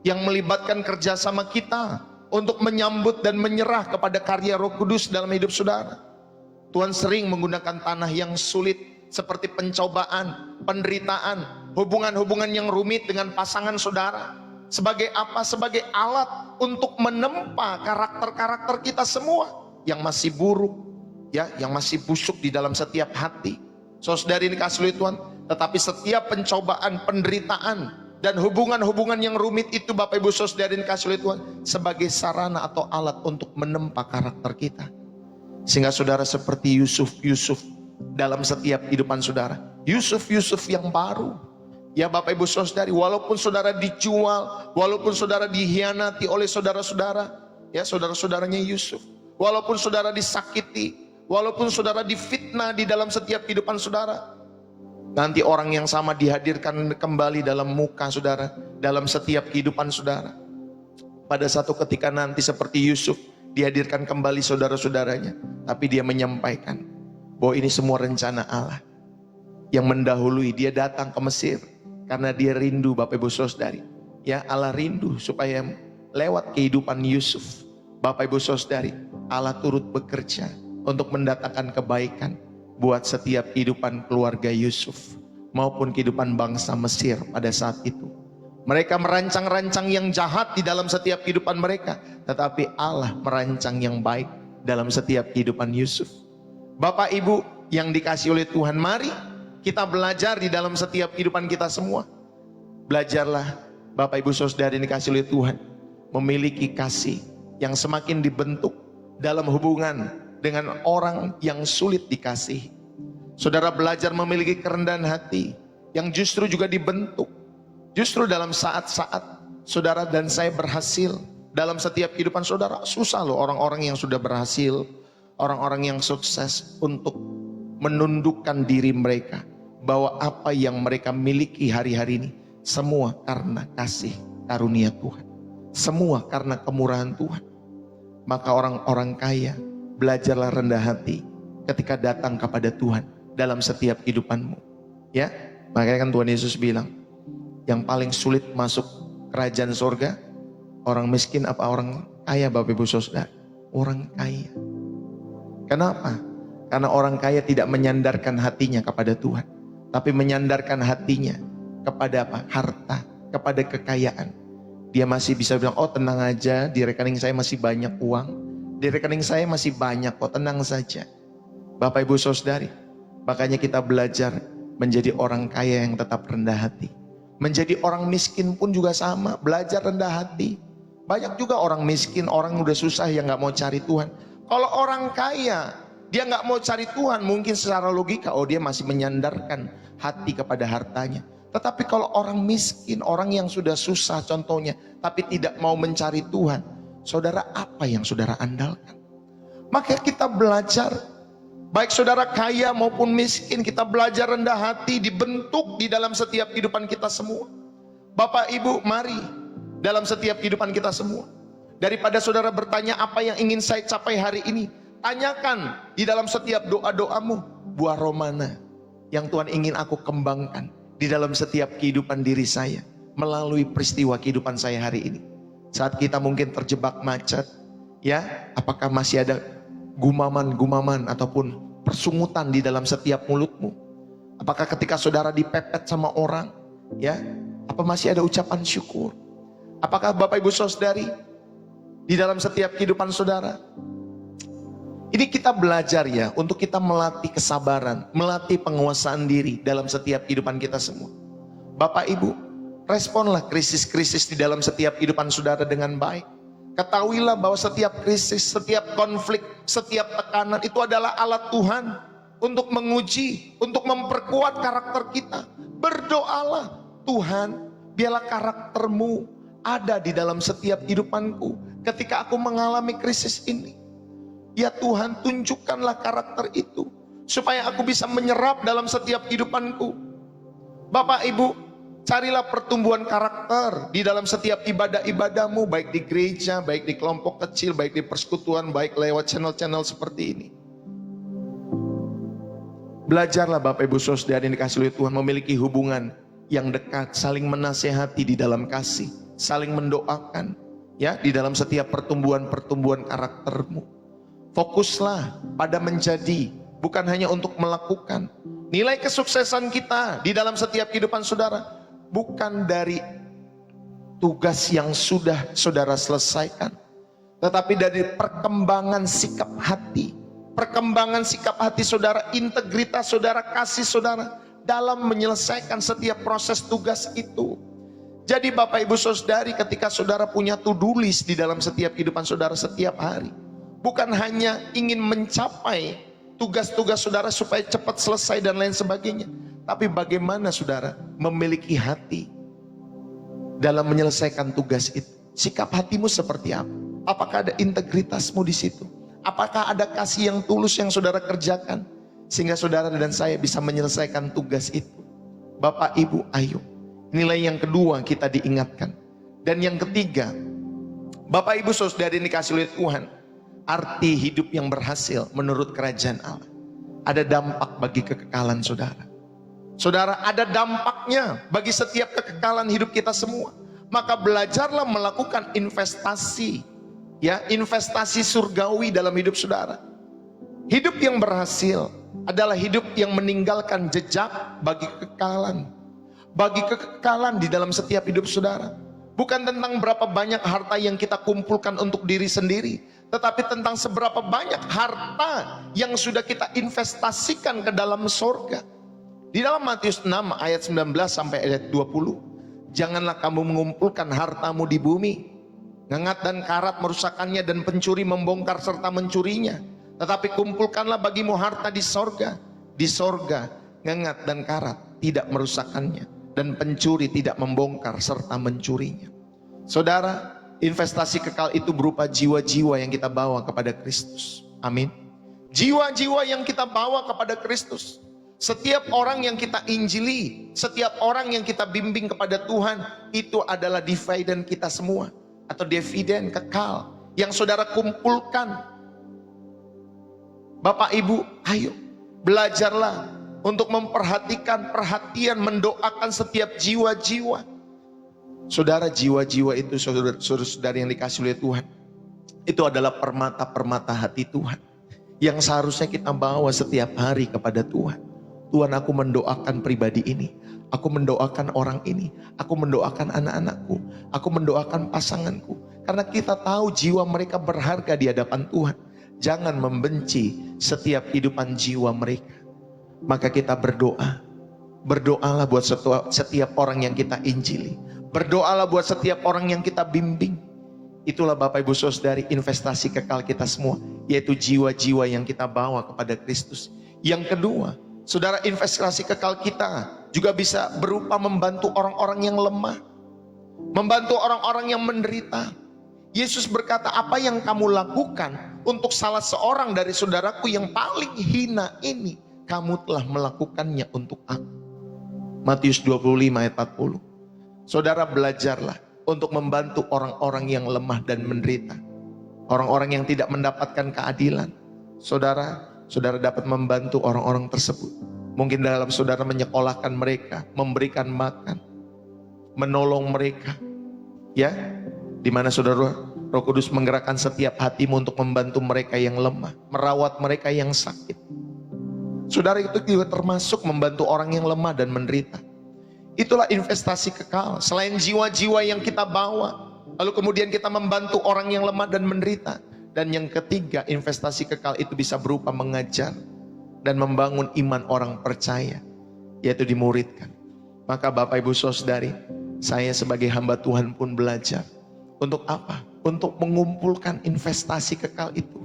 yang melibatkan kerjasama kita untuk menyambut dan menyerah kepada karya Roh Kudus dalam hidup saudara. Tuhan sering menggunakan tanah yang sulit seperti pencobaan, penderitaan, hubungan-hubungan yang rumit dengan pasangan saudara. Sebagai apa? Sebagai alat untuk menempa karakter-karakter kita semua yang masih buruk, ya, yang masih busuk di dalam setiap hati. Saudari ini kasih oleh Tuhan, tetapi setiap pencobaan, penderitaan, dan hubungan-hubungan yang rumit itu Bapak Ibu Saudari ini kasih oleh Tuhan sebagai sarana atau alat untuk menempa karakter kita. Sehingga saudara seperti Yusuf dalam setiap kehidupan saudara. Yusuf yang baru. Ya Bapak Ibu Saudari, walaupun saudara dijual, walaupun saudara dikhianati oleh saudara-saudara, ya saudara-saudaranya Yusuf, walaupun saudara disakiti, walaupun saudara difitnah di dalam setiap kehidupan saudara, nanti orang yang sama dihadirkan kembali dalam muka saudara, dalam setiap kehidupan saudara. Pada satu ketika nanti seperti Yusuf dihadirkan kembali saudara-saudaranya, tapi dia menyampaikan bahwa ini semua rencana Allah yang mendahului. Dia datang ke Mesir karena dia rindu Bapak Ibu Saudari. Ya, Allah rindu supaya lewat kehidupan Yusuf, Bapak Ibu Saudari, Allah turut bekerja untuk mendatangkan kebaikan buat setiap kehidupan keluarga Yusuf maupun kehidupan bangsa Mesir pada saat itu. Mereka merancang-rancang yang jahat di dalam setiap kehidupan mereka, tetapi Allah merancang yang baik dalam setiap kehidupan Yusuf. Bapak Ibu yang dikasih oleh Tuhan, mari kita belajar di dalam setiap kehidupan kita semua. Belajarlah Bapak Ibu Saudari yang dikasih oleh Tuhan, memiliki kasih yang semakin dibentuk dalam hubungan dengan orang yang sulit dikasihi. Saudara belajar memiliki kerendahan hati yang justru juga dibentuk justru dalam saat-saat saudara dan saya berhasil dalam setiap kehidupan saudara. Susah loh orang-orang yang sudah berhasil, orang-orang yang sukses untuk menundukkan diri mereka bahwa apa yang mereka miliki hari-hari ini semua karena kasih karunia Tuhan, semua karena kemurahan Tuhan. Maka orang-orang kaya, belajarlah rendah hati ketika datang kepada Tuhan dalam setiap kehidupanmu. Ya, makanya kan Tuhan Yesus bilang, yang paling sulit masuk kerajaan surga orang miskin apa orang kaya? Bapak Ibu Saudara, orang kaya. Kenapa? Karena orang kaya tidak menyandarkan hatinya kepada Tuhan, tapi menyandarkan hatinya kepada apa? Harta, kepada kekayaan. Dia masih bisa bilang, oh tenang aja, di rekening saya masih banyak uang, di rekening saya masih banyak kok, tenang saja. Bapak Ibu Saudari, makanya kita belajar menjadi orang kaya yang tetap rendah hati. Menjadi orang miskin pun juga sama, belajar rendah hati. Banyak juga orang miskin, orang udah susah yang gak mau cari Tuhan. Kalau orang kaya, dia gak mau cari Tuhan, mungkin secara logika, oh dia masih menyandarkan hati kepada hartanya. Tetapi kalau orang miskin, orang yang sudah susah contohnya, tapi tidak mau mencari Tuhan, saudara, apa yang saudara andalkan? Maka kita belajar, baik saudara kaya maupun miskin, kita belajar rendah hati, dibentuk di dalam setiap kehidupan kita semua. Bapak Ibu, mari dalam setiap kehidupan kita semua. Daripada saudara bertanya apa yang ingin saya capai hari ini, tanyakan di dalam setiap doa-doamu, buah roh mana yang Tuhan ingin aku kembangkan di dalam setiap kehidupan diri saya melalui peristiwa kehidupan saya hari ini. Saat kita mungkin terjebak macet, ya, apakah masih ada gumaman-gumaman ataupun persungutan di dalam setiap mulutmu? Apakah ketika saudara dipepet sama orang, ya, apa masih ada ucapan syukur? Apakah Bapak Ibu Saudari di dalam setiap kehidupan saudara? Ini kita belajar ya, untuk kita melatih kesabaran, melatih penguasaan diri dalam setiap kehidupan kita semua. Bapak Ibu, responlah krisis-krisis di dalam setiap kehidupan saudara dengan baik. Ketahuilah bahwa setiap krisis, setiap konflik, setiap tekanan itu adalah alat Tuhan untuk menguji, untuk memperkuat karakter kita. Berdoalah, Tuhan, biarlah karaktermu ada di dalam setiap kehidupanku ketika aku mengalami krisis ini. Ya Tuhan, tunjukkanlah karakter itu, supaya aku bisa menyerap dalam setiap kehidupanku. Bapak Ibu, carilah pertumbuhan karakter di dalam setiap ibadah-ibadahmu, baik di gereja, baik di kelompok kecil, baik di persekutuan, baik lewat channel-channel seperti ini. Belajarlah Bapak Ibu Saudara yang dikasihi oleh Tuhan, memiliki hubungan yang dekat, saling menasehati di dalam kasih, saling mendoakan, ya, di dalam setiap pertumbuhan karaktermu. Fokuslah pada menjadi, bukan hanya untuk melakukan. Nilai kesuksesan kita di dalam setiap kehidupan saudara bukan dari tugas yang sudah saudara selesaikan, tetapi dari perkembangan sikap hati. Perkembangan sikap hati saudara, integritas saudara, kasih saudara dalam menyelesaikan setiap proses tugas itu. Jadi Bapak Ibu Saudari, ketika saudara punya to-do list di dalam setiap kehidupan saudara setiap hari, bukan hanya ingin mencapai tugas-tugas saudara supaya cepat selesai dan lain sebagainya, tapi bagaimana saudara memiliki hati dalam menyelesaikan tugas itu. Sikap hatimu seperti apa? Apakah ada integritasmu di situ? Apakah ada kasih yang tulus yang saudara kerjakan sehingga saudara dan saya bisa menyelesaikan tugas itu? Bapak Ibu, ayo. Nilai yang kedua kita diingatkan. Dan yang ketiga, Bapak Ibu Saudara yang dikasihi oleh Tuhan, arti hidup yang berhasil menurut kerajaan Allah. Ada dampak bagi kekekalan saudara. Saudara, ada dampaknya bagi setiap kekekalan hidup kita semua. Maka belajarlah melakukan investasi, ya, investasi surgawi dalam hidup saudara. Hidup yang berhasil adalah hidup yang meninggalkan jejak bagi kekekalan. Bagi kekekalan di dalam setiap hidup saudara. Bukan tentang berapa banyak harta yang kita kumpulkan untuk diri sendiri, tetapi tentang seberapa banyak harta yang sudah kita investasikan ke dalam surga. Di dalam Matius 6 ayat 19 sampai ayat 20, janganlah kamu mengumpulkan hartamu di bumi, ngengat dan karat merusakannya dan pencuri membongkar serta mencurinya. Tetapi kumpulkanlah bagimu harta di sorga. Di sorga ngengat dan karat tidak merusakkannya, dan pencuri tidak membongkar serta mencurinya. Saudara, investasi kekal itu berupa jiwa-jiwa yang kita bawa kepada Kristus. Amin. Jiwa-jiwa yang kita bawa kepada Kristus. Setiap orang yang kita injili, setiap orang yang kita bimbing kepada Tuhan, itu adalah dividen kita semua, atau dividen kekal yang saudara kumpulkan. Bapak Ibu, ayo belajarlah untuk memperhatikan, perhatian, mendoakan setiap jiwa-jiwa. Saudara, jiwa-jiwa itu saudara yang dikasihi oleh Tuhan, itu adalah permata-permata hati Tuhan yang seharusnya kita bawa setiap hari kepada Tuhan. Tuhan, aku mendoakan pribadi ini, aku mendoakan orang ini, aku mendoakan anak-anakku, aku mendoakan pasanganku, karena kita tahu jiwa mereka berharga di hadapan Tuhan. Jangan membenci setiap kehidupan jiwa mereka. Maka kita berdoa. Berdoalah buat setiap orang yang kita injili. Berdoalah buat setiap orang yang kita bimbing. Itulah Bapak Ibu Saudari investasi kekal kita semua, yaitu jiwa-jiwa yang kita bawa kepada Kristus. Yang kedua, saudara, investasi kekal kita juga bisa berupa membantu orang-orang yang lemah, membantu orang-orang yang menderita. Yesus berkata, apa yang kamu lakukan untuk salah seorang dari saudaraku yang paling hina ini, kamu telah melakukannya untuk aku. Matius 25 ayat 40. Saudara, belajarlah untuk membantu orang-orang yang lemah dan menderita, orang-orang yang tidak mendapatkan keadilan. Saudara dapat membantu orang-orang tersebut. Mungkin dalam saudara menyekolahkan mereka, memberikan makan, menolong mereka, ya, di mana saudara, Roh Kudus menggerakkan setiap hatimu untuk membantu mereka yang lemah, merawat mereka yang sakit. Saudara, itu juga termasuk membantu orang yang lemah dan menderita. Itulah investasi kekal. Selain jiwa-jiwa yang kita bawa, lalu kemudian kita membantu orang yang lemah dan menderita. Dan yang ketiga, investasi kekal itu bisa berupa mengajar dan membangun iman orang percaya, yaitu dimuridkan. Maka Bapak Ibu Saudari, saya sebagai hamba Tuhan pun belajar. Untuk apa? Untuk mengumpulkan investasi kekal itu.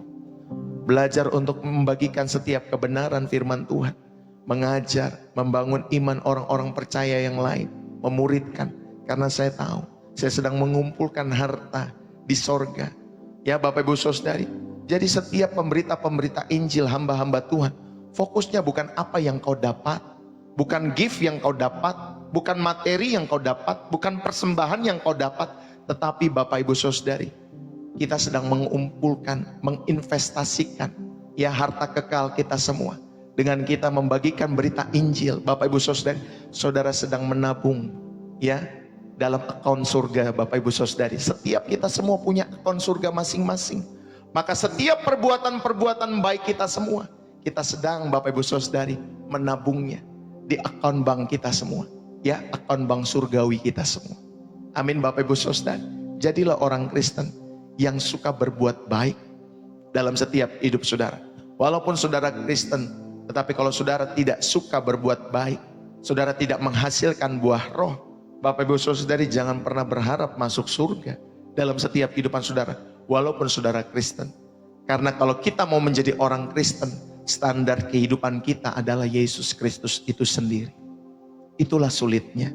Belajar untuk membagikan setiap kebenaran firman Tuhan, mengajar, membangun iman orang-orang percaya yang lain, memuridkan. Karena saya tahu, saya sedang mengumpulkan harta di sorga. Ya Bapak Ibu Saudari, Jadi setiap pemberita-pemberita Injil, hamba-hamba Tuhan, fokusnya bukan apa yang kau dapat, bukan gift yang kau dapat, bukan materi yang kau dapat, bukan persembahan yang kau dapat, tetapi Bapak Ibu Saudari, kita sedang mengumpulkan, menginvestasikan ya harta kekal kita semua. Dengan kita membagikan berita Injil, Bapak Ibu Saudari, saudara sedang menabung ya dalam akun surga. Bapak Ibu Saudari, setiap kita semua punya akun surga masing-masing. Maka setiap perbuatan-perbuatan baik kita semua, kita sedang Bapak Ibu Saudari menabungnya di akun bank kita semua. Ya, akun bank surgawi kita semua. Amin Bapak Ibu Saudari. Jadilah orang Kristen yang suka berbuat baik dalam setiap hidup saudara. Walaupun saudara Kristen, tetapi kalau saudara tidak suka berbuat baik, saudara tidak menghasilkan buah roh, Bapak Ibu Saudari jangan pernah berharap masuk surga dalam setiap kehidupan saudara. Walaupun saudara Kristen. Karena kalau kita mau menjadi orang Kristen, standar kehidupan kita adalah Yesus Kristus itu sendiri. Itulah sulitnya,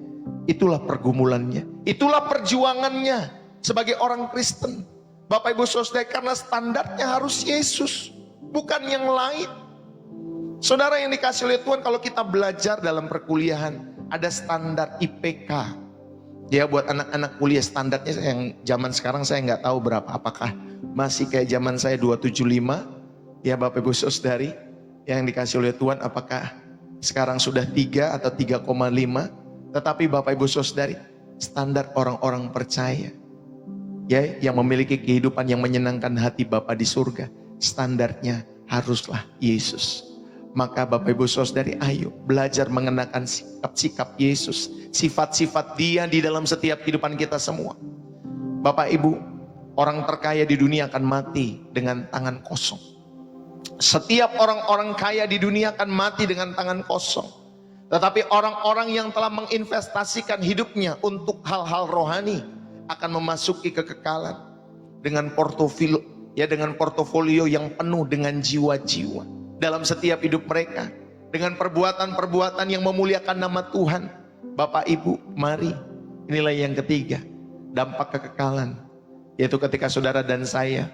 itulah pergumulannya, itulah perjuangannya sebagai orang Kristen. Bapak Ibu Saudara, karena standarnya harus Yesus, bukan yang lain. Saudara yang dikasih oleh Tuhan, kalau kita belajar dalam perkuliahan, ada standar IPK. Ya, buat anak-anak kuliah standarnya yang zaman sekarang saya nggak tahu berapa. Apakah masih kayak zaman saya 275? Ya Bapak Ibu Saudari yang dikasih oleh Tuhan, apakah sekarang sudah 3 atau 3,5? Tetapi Bapak Ibu Saudari, standar orang-orang percaya ya yang memiliki kehidupan yang menyenangkan hati Bapa di surga, standarnya haruslah Yesus. Maka Bapak Ibu Saudari, ayo belajar mengenakan sikap-sikap Yesus, sifat-sifat Dia di dalam setiap kehidupan kita semua. Bapak Ibu, orang terkaya di dunia akan mati dengan tangan kosong. Setiap orang-orang kaya di dunia akan mati dengan tangan kosong. Tetapi orang-orang yang telah menginvestasikan hidupnya untuk hal-hal rohani akan memasuki kekekalan dengan portofolio yang penuh dengan jiwa-jiwa dalam setiap hidup mereka, dengan perbuatan-perbuatan yang memuliakan nama Tuhan. Bapak Ibu, mari, inilah yang ketiga, dampak kekekalan, yaitu ketika saudara dan saya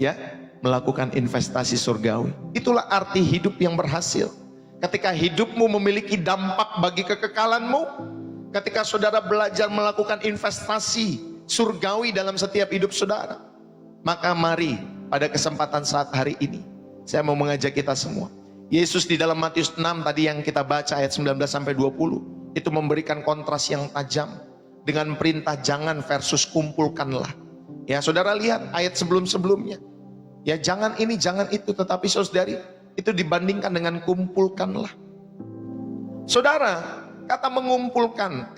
ya melakukan investasi surgawi. Itulah arti hidup yang berhasil. Ketika hidupmu memiliki dampak bagi kekekalanmu, ketika saudara belajar melakukan investasi surgawi dalam setiap hidup saudara, maka mari pada kesempatan saat hari ini saya mau mengajak kita semua. Yesus di dalam Matius 6 tadi yang kita baca ayat 19 sampai 20 itu memberikan kontras yang tajam dengan perintah jangan versus kumpulkanlah. Ya, saudara lihat ayat sebelum-sebelumnya. Ya, jangan ini, jangan itu, tetapi saudari itu dibandingkan dengan kumpulkanlah. Saudara, kata mengumpulkan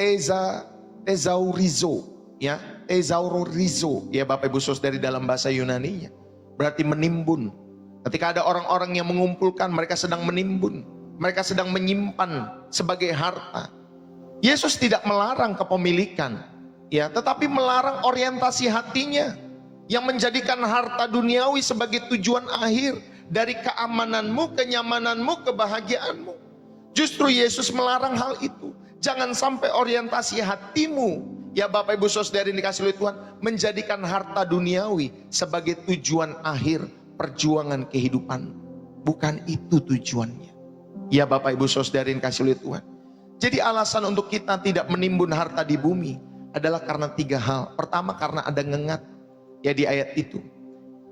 tezaurizo, ya, tezaurizo, ya Bapak Ibu Saudari dalam bahasa Yunani-nya berarti menimbun. Ketika ada orang-orang yang mengumpulkan, mereka sedang menimbun, mereka sedang menyimpan sebagai harta. Yesus tidak melarang kepemilikan, ya, tetapi melarang orientasi hatinya yang menjadikan harta duniawi sebagai tujuan akhir dari keamananmu, kenyamananmu, kebahagiaanmu. Justru Yesus melarang hal itu. Jangan sampai orientasi hatimu, ya Bapak Ibu Saudari yang dikasih oleh Tuhan, menjadikan harta duniawi sebagai tujuan akhir perjuangan kehidupan. Bukan itu tujuannya, ya Bapak Ibu Saudari yang dikasih oleh Tuhan. Jadi alasan untuk kita tidak menimbun harta di bumi adalah karena 3 hal. Pertama, karena ada ngengat, ya di ayat itu.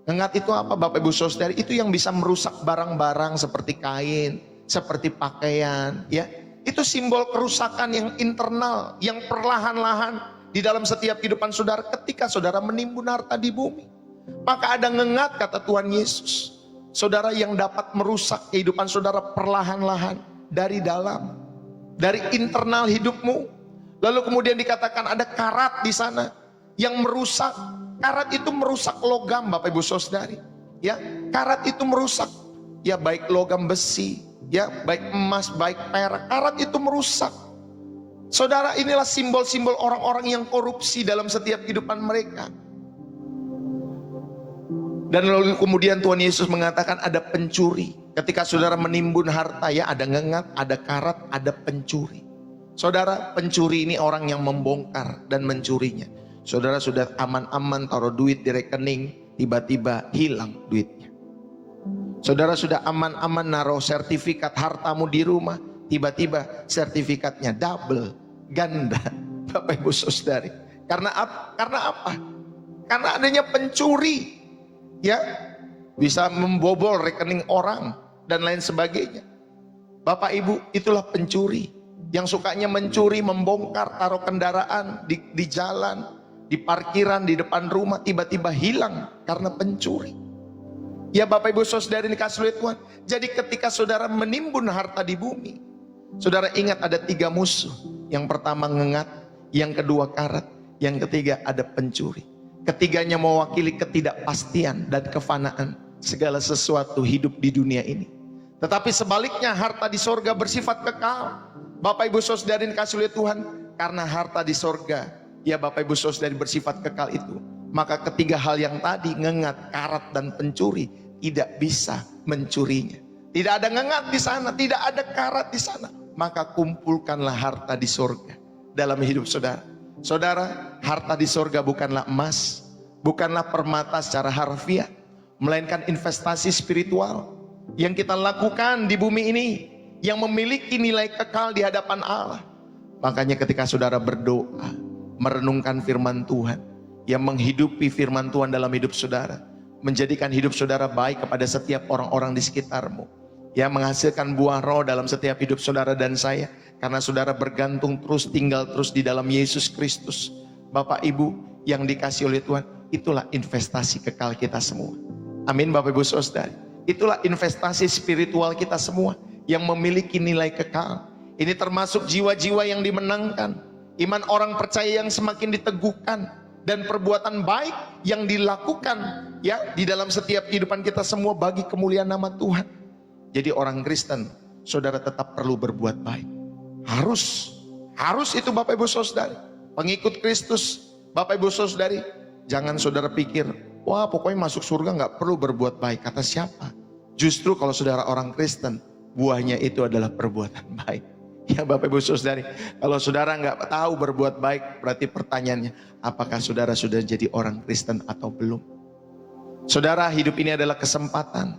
Ngengat itu apa Bapak Ibu Saudari? Itu yang bisa merusak barang-barang seperti kain, seperti pakaian, ya. Itu simbol kerusakan yang internal, yang perlahan-lahan di dalam setiap kehidupan saudara ketika saudara menimbun harta di bumi. Maka ada ngengat, kata Tuhan Yesus, saudara, yang dapat merusak kehidupan saudara perlahan-lahan dari dalam, dari internal hidupmu. Lalu kemudian dikatakan ada karat di sana yang merusak. Karat itu merusak logam Bapak Ibu Saudari, ya. Karat itu merusak, ya, baik logam besi, ya, baik emas, baik perak. Karat itu merusak. Saudara, inilah simbol-simbol orang-orang yang korupsi dalam setiap kehidupan mereka. Dan lalu kemudian Tuhan Yesus mengatakan ada pencuri. Ketika saudara menimbun harta, ya, ada ngengat, ada karat, ada pencuri. Saudara, pencuri ini orang yang membongkar dan mencurinya. Saudara sudah aman-aman taruh duit di rekening, tiba-tiba hilang duitnya. Saudara sudah aman-aman naruh sertifikat hartamu di rumah, tiba-tiba sertifikatnya double, ganda. Bapak Ibu Saudari. Karena apa? Karena adanya pencuri, ya, bisa membobol rekening orang dan lain sebagainya. Bapak Ibu, itulah pencuri yang sukanya mencuri, membongkar, taruh kendaraan di jalan, di parkiran, di depan rumah, tiba-tiba hilang karena pencuri. Ya Bapak Ibu Saudari dikasih oleh Tuhan. Jadi ketika saudara menimbun harta di bumi, saudara ingat ada 3 musuh. Yang pertama ngengat, yang kedua karat, yang ketiga ada pencuri. Ketiganya mewakili ketidakpastian dan kefanaan segala sesuatu hidup di dunia ini. Tetapi sebaliknya harta di sorga bersifat kekal. Bapak Ibu Saudari dikasih oleh Tuhan, karena harta di sorga, ya Bapak Ibu Saudari bersifat kekal itu, maka ketiga hal yang tadi, ngengat, karat, dan pencuri, tidak bisa mencurinya. Tidak ada ngengat di sana, tidak ada karat di sana. Maka kumpulkanlah harta di sorga dalam hidup saudara. Saudara, harta di sorga bukanlah emas, bukanlah permata secara harfiah, melainkan investasi spiritual yang kita lakukan di bumi ini, yang memiliki nilai kekal di hadapan Allah. Makanya ketika saudara berdoa, merenungkan firman Tuhan, yang menghidupi firman Tuhan dalam hidup saudara, menjadikan hidup saudara baik kepada setiap orang-orang di sekitarmu, yang menghasilkan buah roh dalam setiap hidup saudara dan saya, karena saudara bergantung terus, tinggal terus di dalam Yesus Kristus. Bapak Ibu yang dikasih oleh Tuhan, itulah investasi kekal kita semua. Amin Bapak Ibu Saudari. Itulah investasi spiritual kita semua yang memiliki nilai kekal. Ini termasuk jiwa-jiwa yang dimenangkan, iman orang percaya yang semakin diteguhkan, dan perbuatan baik yang dilakukan ya di dalam setiap kehidupan kita semua bagi kemuliaan nama Tuhan. Jadi orang Kristen, saudara tetap perlu berbuat baik. Harus itu Bapak Ibu Saudari. Pengikut Kristus, Bapak Ibu Saudari, jangan saudara pikir, wah pokoknya masuk surga nggak perlu berbuat baik. Kata siapa? Justru kalau saudara orang Kristen, buahnya itu adalah perbuatan baik. Ya Bapak Ibu Saudari, kalau saudara nggak tahu berbuat baik, berarti pertanyaannya, apakah saudara sudah jadi orang Kristen atau belum? Saudara, hidup ini adalah kesempatan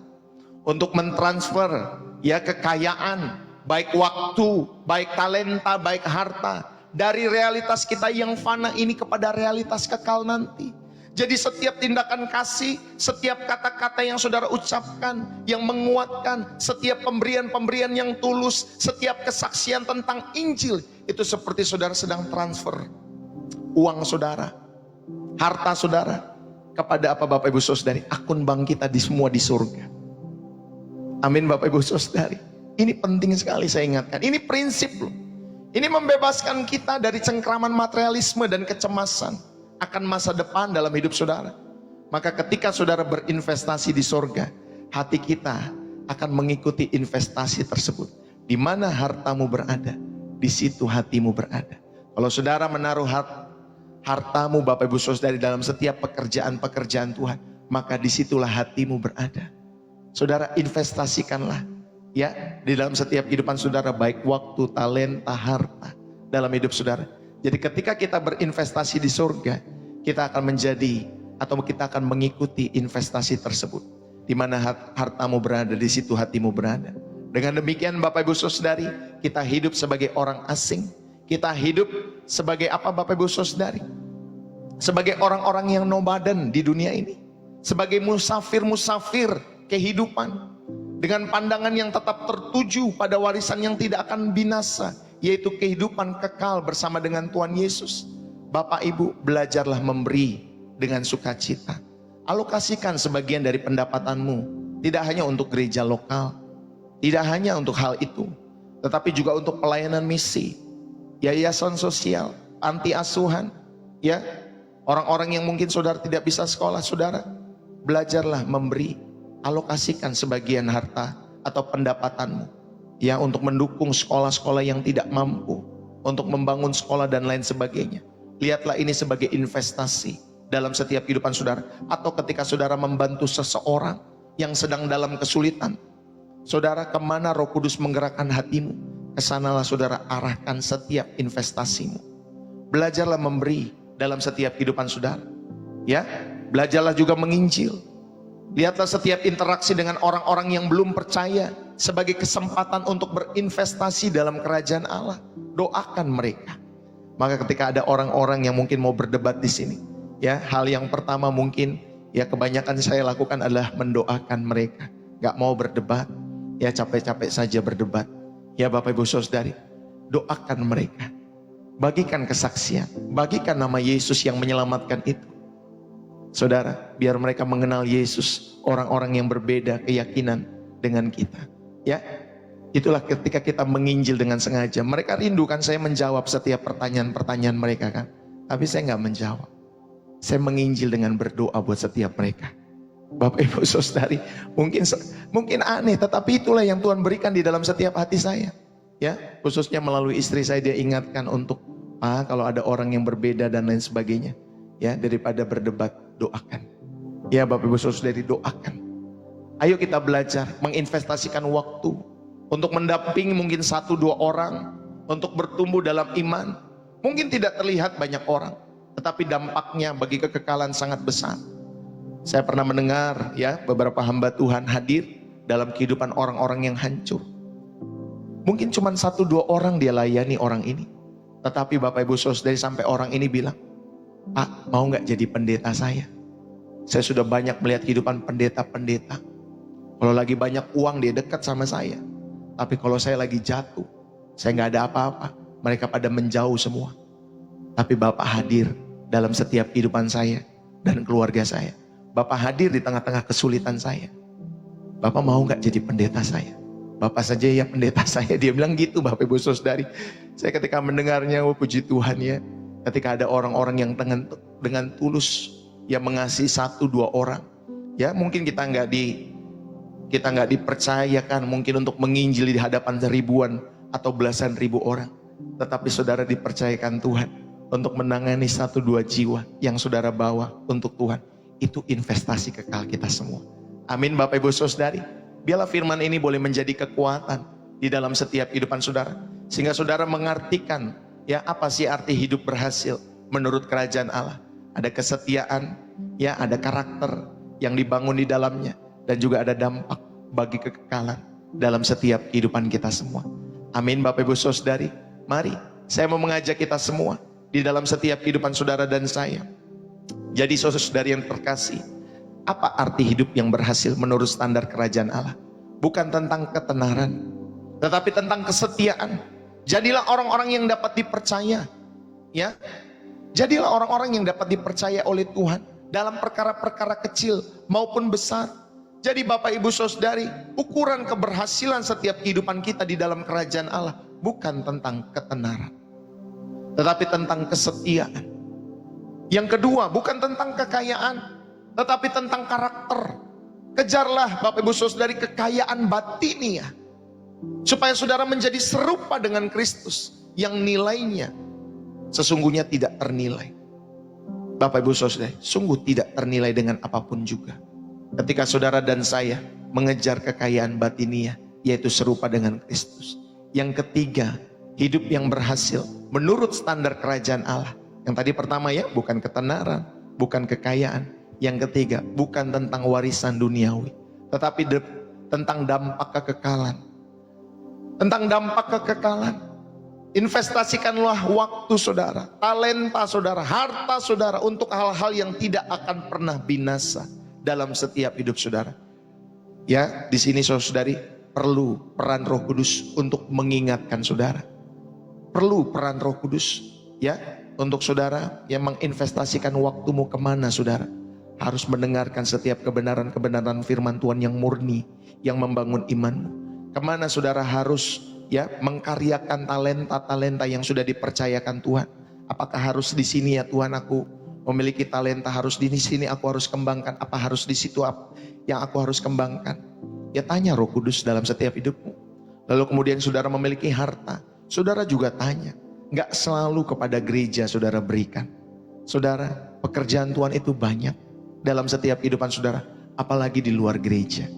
untuk mentransfer ya kekayaan, baik waktu, baik talenta, baik harta, dari realitas kita yang fana ini kepada realitas kekal nanti. Jadi setiap tindakan kasih, setiap kata-kata yang saudara ucapkan, yang menguatkan, setiap pemberian-pemberian yang tulus, setiap kesaksian tentang Injil, itu seperti saudara sedang transfer uang saudara, harta saudara, kepada apa Bapak Ibu Saudari? Akun bank kita semua di surga. Amin Bapak Ibu Saudari. Ini penting sekali saya ingatkan. Ini prinsip loh. Ini membebaskan kita dari cengkraman materialisme dan kecemasan akan masa depan dalam hidup saudara. Maka ketika saudara berinvestasi di sorga, hati kita akan mengikuti investasi tersebut. Di mana hartamu berada, di situ hatimu berada. Kalau saudara menaruh hartamu Bapak Ibu Saudari dalam setiap pekerjaan-pekerjaan Tuhan, maka disitulah hatimu berada. Saudara investasikanlah ya di dalam setiap kehidupan saudara, baik waktu, talenta, harta dalam hidup saudara. Jadi ketika kita berinvestasi di surga, kita akan menjadi atau kita akan mengikuti investasi tersebut. Di mana hartamu berada, di situ hatimu berada. Dengan demikian Bapak Ibu Saudari, kita hidup sebagai orang asing. Kita hidup sebagai apa Bapak Ibu Saudari? Sebagai orang-orang yang nomaden di dunia ini. Sebagai musafir-musafir kehidupan. Dengan pandangan yang tetap tertuju pada warisan yang tidak akan binasa, yaitu kehidupan kekal bersama dengan Tuhan Yesus. Bapak Ibu, belajarlah memberi dengan sukacita. Alokasikan sebagian dari pendapatanmu, tidak hanya untuk gereja lokal, tidak hanya untuk hal itu, tetapi juga untuk pelayanan misi, yayasan sosial, panti asuhan, ya, orang-orang yang mungkin saudara tidak bisa sekolah, saudara, belajarlah memberi, alokasikan sebagian harta atau pendapatanmu, ya, untuk mendukung sekolah-sekolah yang tidak mampu, untuk membangun sekolah dan lain sebagainya. Lihatlah ini sebagai investasi dalam setiap kehidupan saudara. Atau ketika saudara membantu seseorang yang sedang dalam kesulitan, saudara, kemana Roh Kudus menggerakkan hatimu, kesanalah saudara arahkan setiap investasimu. Belajarlah memberi dalam setiap kehidupan saudara, ya. Belajarlah juga menginjil. Lihatlah setiap interaksi dengan orang-orang yang belum percaya sebagai kesempatan untuk berinvestasi dalam kerajaan Allah. Doakan mereka. Maka ketika ada orang-orang yang mungkin mau berdebat di sini, ya, hal yang pertama mungkin ya kebanyakan saya lakukan adalah mendoakan mereka. Gak mau berdebat, ya capek-capek saja berdebat. Ya Bapak Ibu Saudari, doakan mereka. Bagikan kesaksian, bagikan nama Yesus yang menyelamatkan itu. Saudara, biar mereka mengenal Yesus, orang-orang yang berbeda keyakinan dengan kita. Ya, itulah ketika kita menginjil dengan sengaja. Mereka rindu kan saya menjawab setiap pertanyaan-pertanyaan mereka kan. Tapi saya nggak menjawab. Saya menginjil dengan berdoa buat setiap mereka. Bapak Ibu Saudari, mungkin aneh, tetapi itulah yang Tuhan berikan di dalam setiap hati saya. Ya, khususnya melalui istri saya, dia ingatkan untuk kalau ada orang yang berbeda dan lain sebagainya. Ya, daripada berdebat, doakan. Ya Bapak Ibu Saudari, doakan. Ayo kita belajar menginvestasikan waktu untuk mendampingi mungkin 1-2 orang untuk bertumbuh dalam iman. Mungkin tidak terlihat banyak orang, tetapi dampaknya bagi kekekalan sangat besar. Saya pernah mendengar ya beberapa hamba Tuhan hadir dalam kehidupan orang-orang yang hancur. Mungkin cuma 1-2 orang dia layani orang ini. Tetapi Bapak Ibu Saudari, sampai orang ini bilang, "Pak, mau gak jadi pendeta saya? Saya sudah banyak melihat kehidupan pendeta-pendeta. Kalau lagi banyak uang dia dekat sama saya. Tapi kalau saya lagi jatuh, saya gak ada apa-apa. Mereka pada menjauh semua. Tapi Bapak hadir dalam setiap kehidupan saya dan keluarga saya. Bapak hadir di tengah-tengah kesulitan saya. Bapak mau gak jadi pendeta saya? Bapak saja ya pendeta saya." Dia bilang gitu Bapak Ibu Saudari. Saya ketika mendengarnya, puji Tuhan ya. Ketika ada orang-orang yang dengan tulus yang mengasihi 1-2 orang, ya mungkin kita nggak dipercayakan mungkin untuk menginjil di hadapan ribuan atau belasan ribu orang, tetapi saudara dipercayakan Tuhan untuk menangani 1-2 jiwa yang saudara bawa untuk Tuhan. Itu investasi kekal kita semua. Amin Bapak Ibu Saudari. Biarlah firman ini boleh menjadi kekuatan di dalam setiap kehidupan saudara, sehingga saudara mengartikan ya apa sih arti hidup berhasil menurut kerajaan Allah. Ada kesetiaan, ya ada karakter yang dibangun di dalamnya, dan juga ada dampak bagi kekekalan dalam setiap kehidupan kita semua. Amin Bapak Ibu Saudari. Mari saya mau mengajak kita semua di dalam setiap kehidupan saudara dan saya. Jadi saudara-saudari yang terkasih, apa arti hidup yang berhasil menurut standar kerajaan Allah? Bukan tentang ketenaran, tetapi tentang kesetiaan. Jadilah orang-orang yang dapat dipercaya, ya. Jadilah orang-orang yang dapat dipercaya oleh Tuhan dalam perkara-perkara kecil maupun besar. Jadi Bapak Ibu Saudari, ukuran keberhasilan setiap kehidupan kita di dalam kerajaan Allah bukan tentang ketenaran, tetapi tentang kesetiaan. Yang kedua, bukan tentang kekayaan, tetapi tentang karakter. Kejarlah Bapak Ibu Saudari kekayaan batiniah, supaya saudara menjadi serupa dengan Kristus yang nilainya sesungguhnya tidak ternilai. Bapak Ibu Saudari, sungguh tidak ternilai dengan apapun juga. Ketika saudara dan saya mengejar kekayaan batiniah, yaitu serupa dengan Kristus. Yang ketiga, hidup yang berhasil menurut standar kerajaan Allah. Yang tadi pertama ya, bukan ketenaran, bukan kekayaan. Yang ketiga, bukan tentang warisan duniawi, tetapi tentang dampak kekekalan. Tentang dampak kekekalan. Investasikanlah waktu saudara, talenta saudara, harta saudara untuk hal-hal yang tidak akan pernah binasa dalam setiap hidup saudara. Ya, di sini saudari perlu peran Roh Kudus untuk mengingatkan saudara. Perlu peran Roh Kudus ya untuk saudara yang menginvestasikan waktumu kemana saudara. Harus mendengarkan setiap kebenaran-kebenaran firman Tuhan yang murni, yang membangun imanmu. Kemana saudara harus ya mengkaryakan talenta-talenta yang sudah dipercayakan Tuhan. Apakah harus di sini ya Tuhan aku memiliki talenta, harus di sini aku harus kembangkan, apa harus di situ yang aku harus kembangkan? Ya tanya Roh Kudus dalam setiap hidupmu. Lalu kemudian saudara memiliki harta, saudara juga tanya. Enggak selalu kepada gereja saudara berikan. Saudara, pekerjaan Tuhan itu banyak dalam setiap kehidupan saudara, apalagi di luar gereja.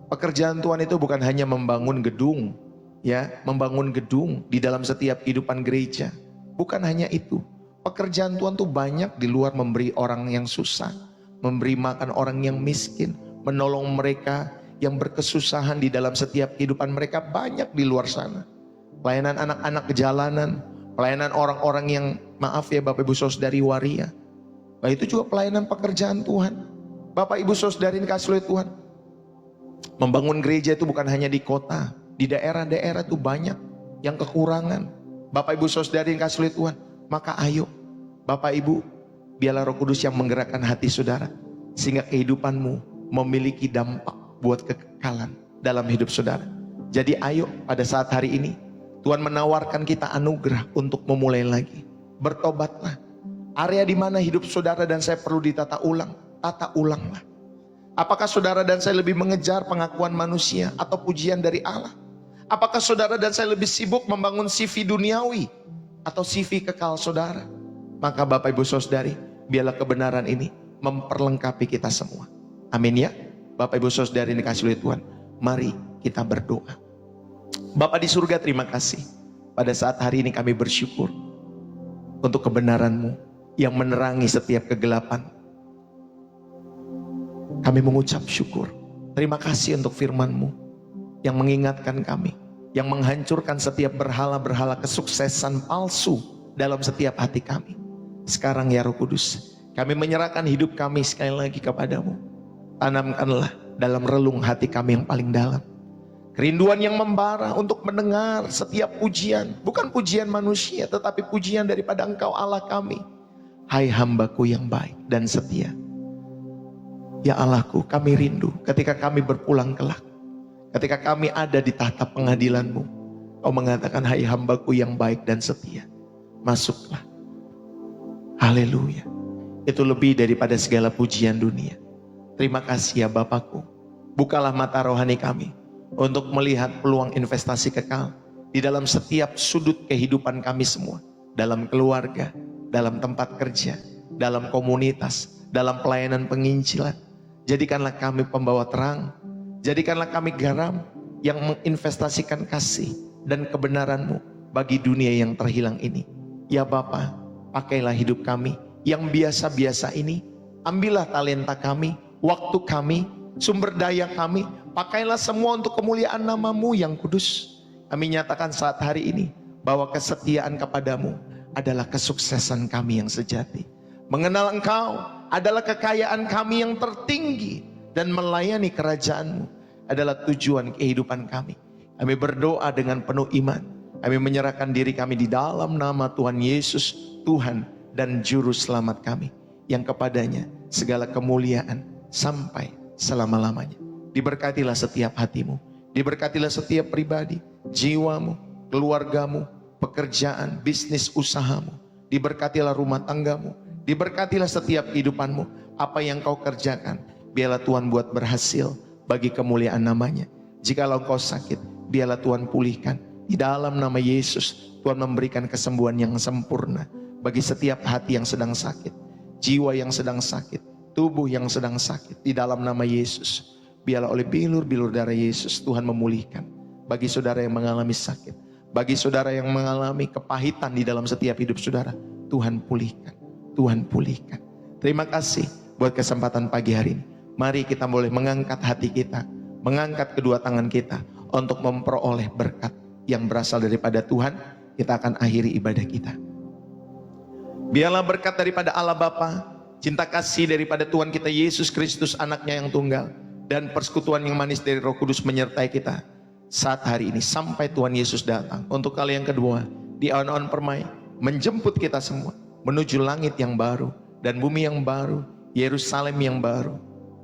Pekerjaan Tuhan itu bukan hanya membangun gedung, ya, membangun gedung di dalam setiap kehidupan gereja. Bukan hanya itu. Pekerjaan Tuhan tuh banyak di luar, memberi orang yang susah, memberi makan orang yang miskin, menolong mereka yang berkesusahan di dalam setiap kehidupan mereka. Banyak di luar sana. Pelayanan anak-anak ke jalanan, pelayanan orang-orang yang, maaf ya Bapak Ibu Saudari, waria. Nah, itu juga pelayanan pekerjaan Tuhan. Bapak Ibu Saudari dikasih oleh Tuhan. Membangun gereja itu bukan hanya di kota, di daerah-daerah itu banyak yang kekurangan. Bapak Ibu Saudari dikasih oleh Tuhan. Maka ayo Bapak Ibu, biarlah Roh Kudus yang menggerakkan hati saudara, sehingga kehidupanmu memiliki dampak buat kekekalan dalam hidup saudara. Jadi ayo pada saat hari ini Tuhan menawarkan kita anugerah untuk memulai lagi. Bertobatlah. Area di mana hidup saudara dan saya perlu ditata ulang, tata ulanglah. Apakah saudara dan saya lebih mengejar pengakuan manusia atau pujian dari Allah? Apakah saudara dan saya lebih sibuk membangun CV duniawi atau CV kekal saudara? Maka Bapak Ibu Saudari, biarlah kebenaran ini memperlengkapi kita semua. Amin ya. Bapak Ibu Saudari dikasih oleh Tuhan, mari kita berdoa. Bapa di surga, terima kasih. Pada saat hari ini kami bersyukur untuk kebenaran-Mu yang menerangi setiap kegelapan. Kami mengucap syukur. Terima kasih untuk firman-Mu yang mengingatkan kami, yang menghancurkan setiap berhala-berhala kesuksesan palsu dalam setiap hati kami. Sekarang ya Roh Kudus, kami menyerahkan hidup kami sekali lagi kepadamu. Tanamkanlah dalam relung hati kami yang paling dalam kerinduan yang membara untuk mendengar setiap pujian, bukan pujian manusia, tetapi pujian daripada Engkau Allah kami. Hai hambaku yang baik dan setia. Ya Allahku, kami rindu ketika kami berpulang kelak, ketika kami ada di tahta pengadilan-Mu, Kau mengatakan, hai hambaku yang baik dan setia, masuklah. Haleluya. Itu lebih daripada segala pujian dunia. Terima kasih ya Bapakku. Bukalah mata rohani kami untuk melihat peluang investasi kekal di dalam setiap sudut kehidupan kami semua. Dalam keluarga, dalam tempat kerja, dalam komunitas, dalam pelayanan penginjilan. Jadikanlah kami pembawa terang. Jadikanlah kami garam yang menginvestasikan kasih dan kebenaran-Mu bagi dunia yang terhilang ini. Ya Bapa, pakailah hidup kami yang biasa-biasa ini. Ambillah talenta kami, waktu kami, sumber daya kami. Pakailah semua untuk kemuliaan nama-Mu yang kudus. Kami nyatakan saat hari ini bahwa kesetiaan kepadamu adalah kesuksesan kami yang sejati. Mengenal Engkau adalah kekayaan kami yang tertinggi, dan melayani kerajaan-Mu adalah tujuan kehidupan kami. Kami berdoa dengan penuh iman. Kami menyerahkan diri kami di dalam nama Tuhan Yesus, Tuhan dan Juru Selamat kami, yang kepadanya segala kemuliaan sampai selama-lamanya. Diberkatilah setiap hatimu, diberkatilah setiap pribadi, jiwamu, keluargamu, pekerjaan, bisnis usahamu, diberkatilah rumah tanggamu, diberkatilah setiap kehidupanmu. Apa yang kau kerjakan, biarlah Tuhan buat berhasil bagi kemuliaan namanya. Jikalau kau sakit, biarlah Tuhan pulihkan. Di dalam nama Yesus, Tuhan memberikan kesembuhan yang sempurna bagi setiap hati yang sedang sakit, jiwa yang sedang sakit, tubuh yang sedang sakit. Di dalam nama Yesus, biarlah oleh bilur-bilur darah Yesus Tuhan memulihkan. Bagi saudara yang mengalami sakit, bagi saudara yang mengalami kepahitan di dalam setiap hidup saudara, Tuhan pulihkan, Tuhan pulihkan. Terima kasih buat kesempatan pagi hari ini. Mari kita boleh mengangkat hati kita, mengangkat kedua tangan kita untuk memperoleh berkat yang berasal daripada Tuhan. Kita akan akhiri ibadah kita. Biarlah berkat daripada Allah Bapa, cinta kasih daripada Tuhan kita Yesus Kristus anaknya yang tunggal, dan persekutuan yang manis dari Roh Kudus menyertai kita saat hari ini sampai Tuhan Yesus datang untuk kali yang kedua di awan-awan permai, menjemput kita semua menuju langit yang baru dan bumi yang baru, Yerusalem yang baru,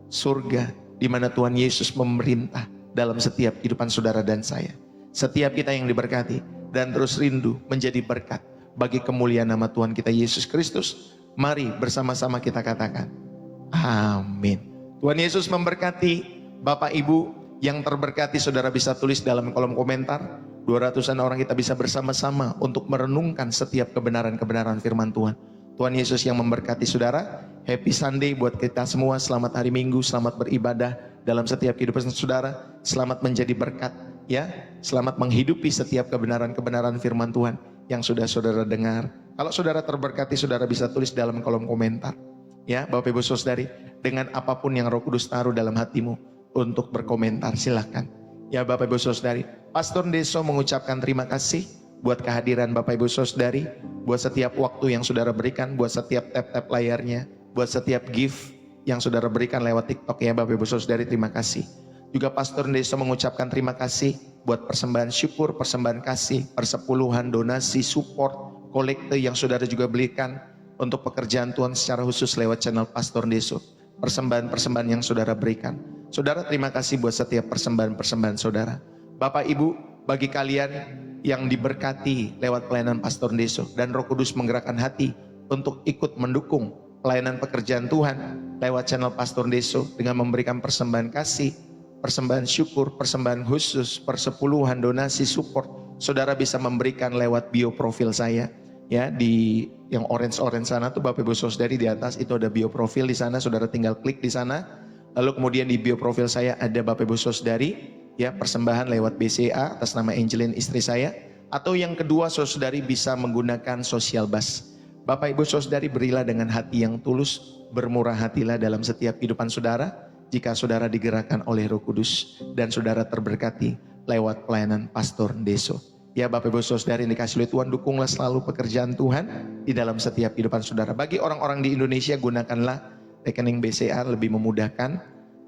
surga di mana Tuhan Yesus memerintah dalam setiap kehidupan saudara dan saya. Setiap kita yang diberkati dan terus rindu menjadi berkat bagi kemuliaan nama Tuhan kita Yesus Kristus. Mari bersama-sama kita katakan amin. Tuhan Yesus memberkati. Bapak Ibu yang terberkati, saudara bisa tulis dalam kolom komentar. 200-an orang kita bisa bersama-sama untuk merenungkan setiap kebenaran-kebenaran firman Tuhan. Tuhan Yesus yang memberkati saudara. Happy Sunday buat kita semua. Selamat hari Minggu, selamat beribadah dalam setiap kehidupan saudara. Selamat menjadi berkat, ya. Selamat menghidupi setiap kebenaran-kebenaran firman Tuhan yang sudah saudara dengar. Kalau saudara terberkati, saudara bisa tulis dalam kolom komentar. Ya, Bapak Ibu Saudari, dengan apapun yang Roh Kudus taruh dalam hatimu untuk berkomentar. Silahkan. Ya Bapak Ibu Saudari, Pastor Deso mengucapkan terima kasih buat kehadiran Bapak Ibu Saudari, buat setiap waktu yang saudara berikan, buat setiap tap-tap layarnya, buat setiap gift yang saudara berikan lewat TikTok ya Bapak Ibu Saudari, terima kasih. Juga Pastor Deso mengucapkan terima kasih buat persembahan syukur, persembahan kasih, persepuluhan, donasi, support, kolekte yang saudara juga belikan untuk pekerjaan Tuhan secara khusus lewat channel Pastor Deso. Persembahan-persembahan yang saudara berikan. Saudara terima kasih buat setiap persembahan-persembahan saudara. Bapak Ibu, bagi kalian yang diberkati lewat pelayanan Pastor Deso dan Roh Kudus menggerakkan hati untuk ikut mendukung pelayanan pekerjaan Tuhan lewat channel Pastor Deso dengan memberikan persembahan kasih, persembahan syukur, persembahan khusus, persepuluhan, donasi, support, saudara bisa memberikan lewat bio profil saya ya, di yang orange sana tuh Bapak Ibu Saudari, di atas itu ada bio profil, di sana saudara tinggal klik di sana. Lalu kemudian di bio profil saya ada Bapak Ibu Saudari ya, persembahan lewat BCA atas nama Angelin istri saya, atau yang kedua saudari bisa menggunakan social bus. Bapak Ibu Saudari, berilah dengan hati yang tulus, bermurah hatilah dalam setiap kehidupan saudara. Jika saudara digerakkan oleh Roh Kudus dan saudara terberkati lewat pelayanan Pastor Deso. Ya Bapak Ibu Saudari yang dikasihi oleh Tuhan, dukunglah selalu pekerjaan Tuhan di dalam setiap kehidupan saudara. Bagi orang-orang di Indonesia, gunakanlah rekening BCA, lebih memudahkan.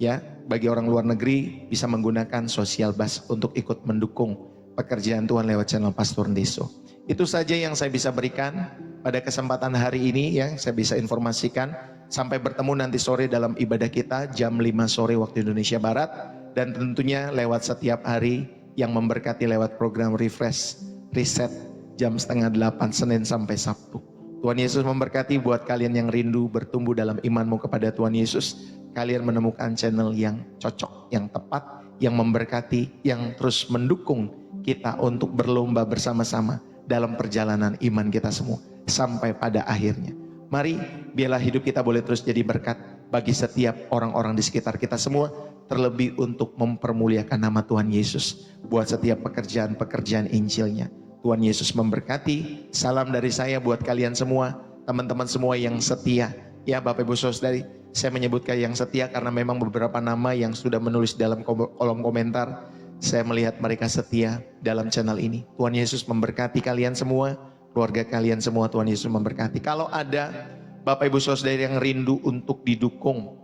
Ya, bagi orang luar negeri bisa menggunakan social bus untuk ikut mendukung pekerjaan Tuhan lewat channel Pastor Deso. Itu saja yang saya bisa berikan pada kesempatan hari ini ya, saya bisa informasikan. Sampai bertemu nanti sore dalam ibadah kita jam 5 sore waktu Indonesia Barat. Dan tentunya lewat setiap hari yang memberkati lewat program Refresh, Reset jam 7:30 Senin sampai Sabtu. Tuhan Yesus memberkati buat kalian yang rindu bertumbuh dalam imanmu kepada Tuhan Yesus. Kalian menemukan channel yang cocok, yang tepat, yang memberkati, yang terus mendukung kita untuk berlomba bersama-sama dalam perjalanan iman kita semua sampai pada akhirnya. Mari biarlah hidup kita boleh terus jadi berkat bagi setiap orang-orang di sekitar kita semua, terlebih untuk mempermuliakan nama Tuhan Yesus buat setiap pekerjaan-pekerjaan Injilnya. Tuhan Yesus memberkati. Salam dari saya buat kalian semua, teman-teman semua yang setia. Ya Bapak Ibu Saudari, saya menyebutkan yang setia karena memang beberapa nama yang sudah menulis dalam kolom komentar, saya melihat mereka setia dalam channel ini. Tuhan Yesus memberkati kalian semua, keluarga kalian semua. Tuhan Yesus memberkati. Kalau ada Bapak Ibu Saudari yang rindu untuk didukung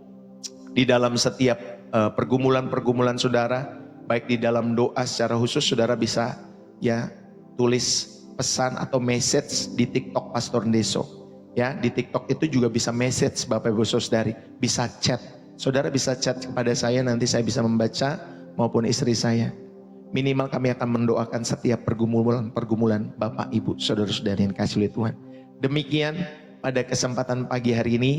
di dalam setiap pergumulan-pergumulan saudara, baik di dalam doa secara khusus, saudara bisa ya tulis pesan atau message di TikTok Pastor Deso. Ya, di TikTok itu juga bisa message Bapak Ibu Saudari, bisa chat. Saudara bisa chat kepada saya, nanti saya bisa membaca, maupun istri saya. Minimal kami akan mendoakan setiap pergumulan Bapak Ibu Saudara-saudari yang kasih oleh Tuhan. Demikian pada kesempatan pagi hari ini,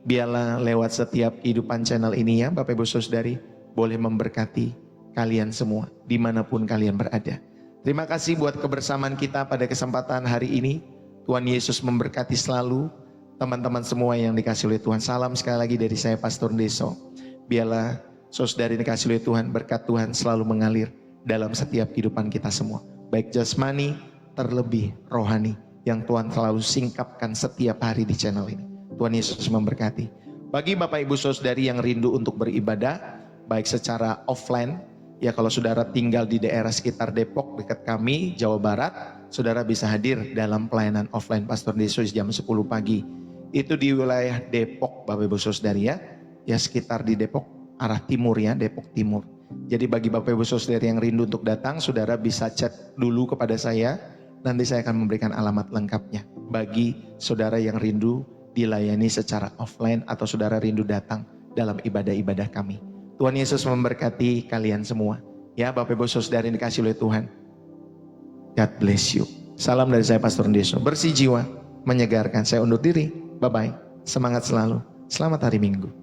biarlah lewat setiap kehidupan channel ini ya Bapak Ibu Saudari boleh memberkati kalian semua dimanapun kalian berada. Terima kasih buat kebersamaan kita pada kesempatan hari ini. Tuhan Yesus memberkati selalu teman-teman semua yang dikasih oleh Tuhan. Salam sekali lagi dari saya Pastor Deso. Biarlah saudari dikasih oleh Tuhan, berkat Tuhan selalu mengalir dalam setiap kehidupan kita semua. Baik jasmani, terlebih rohani yang Tuhan selalu singkapkan setiap hari di channel ini. Tuhan Yesus memberkati. Bagi Bapak Ibu Saudari yang rindu untuk beribadah, baik secara offline, ya kalau saudara tinggal di daerah sekitar Depok dekat kami, Jawa Barat, saudara bisa hadir dalam pelayanan offline Pastor Deso jam 10 pagi. Itu di wilayah Depok Bapak Ibu Saudari ya. Ya sekitar di Depok, arah timur ya, Depok Timur. Jadi bagi Bapak Ibu Saudari yang rindu untuk datang, saudara bisa chat dulu kepada saya. Nanti saya akan memberikan alamat lengkapnya. Bagi saudara yang rindu dilayani secara offline atau saudara rindu datang dalam ibadah-ibadah kami. Tuhan Yesus memberkati kalian semua. Ya Bapak Ibu Saudari yang dikasih oleh Tuhan. God bless you. Salam dari saya Pastor Deso. Bersih jiwa, menyegarkan. Saya undur diri. Bye-bye. Semangat selalu. Selamat hari Minggu.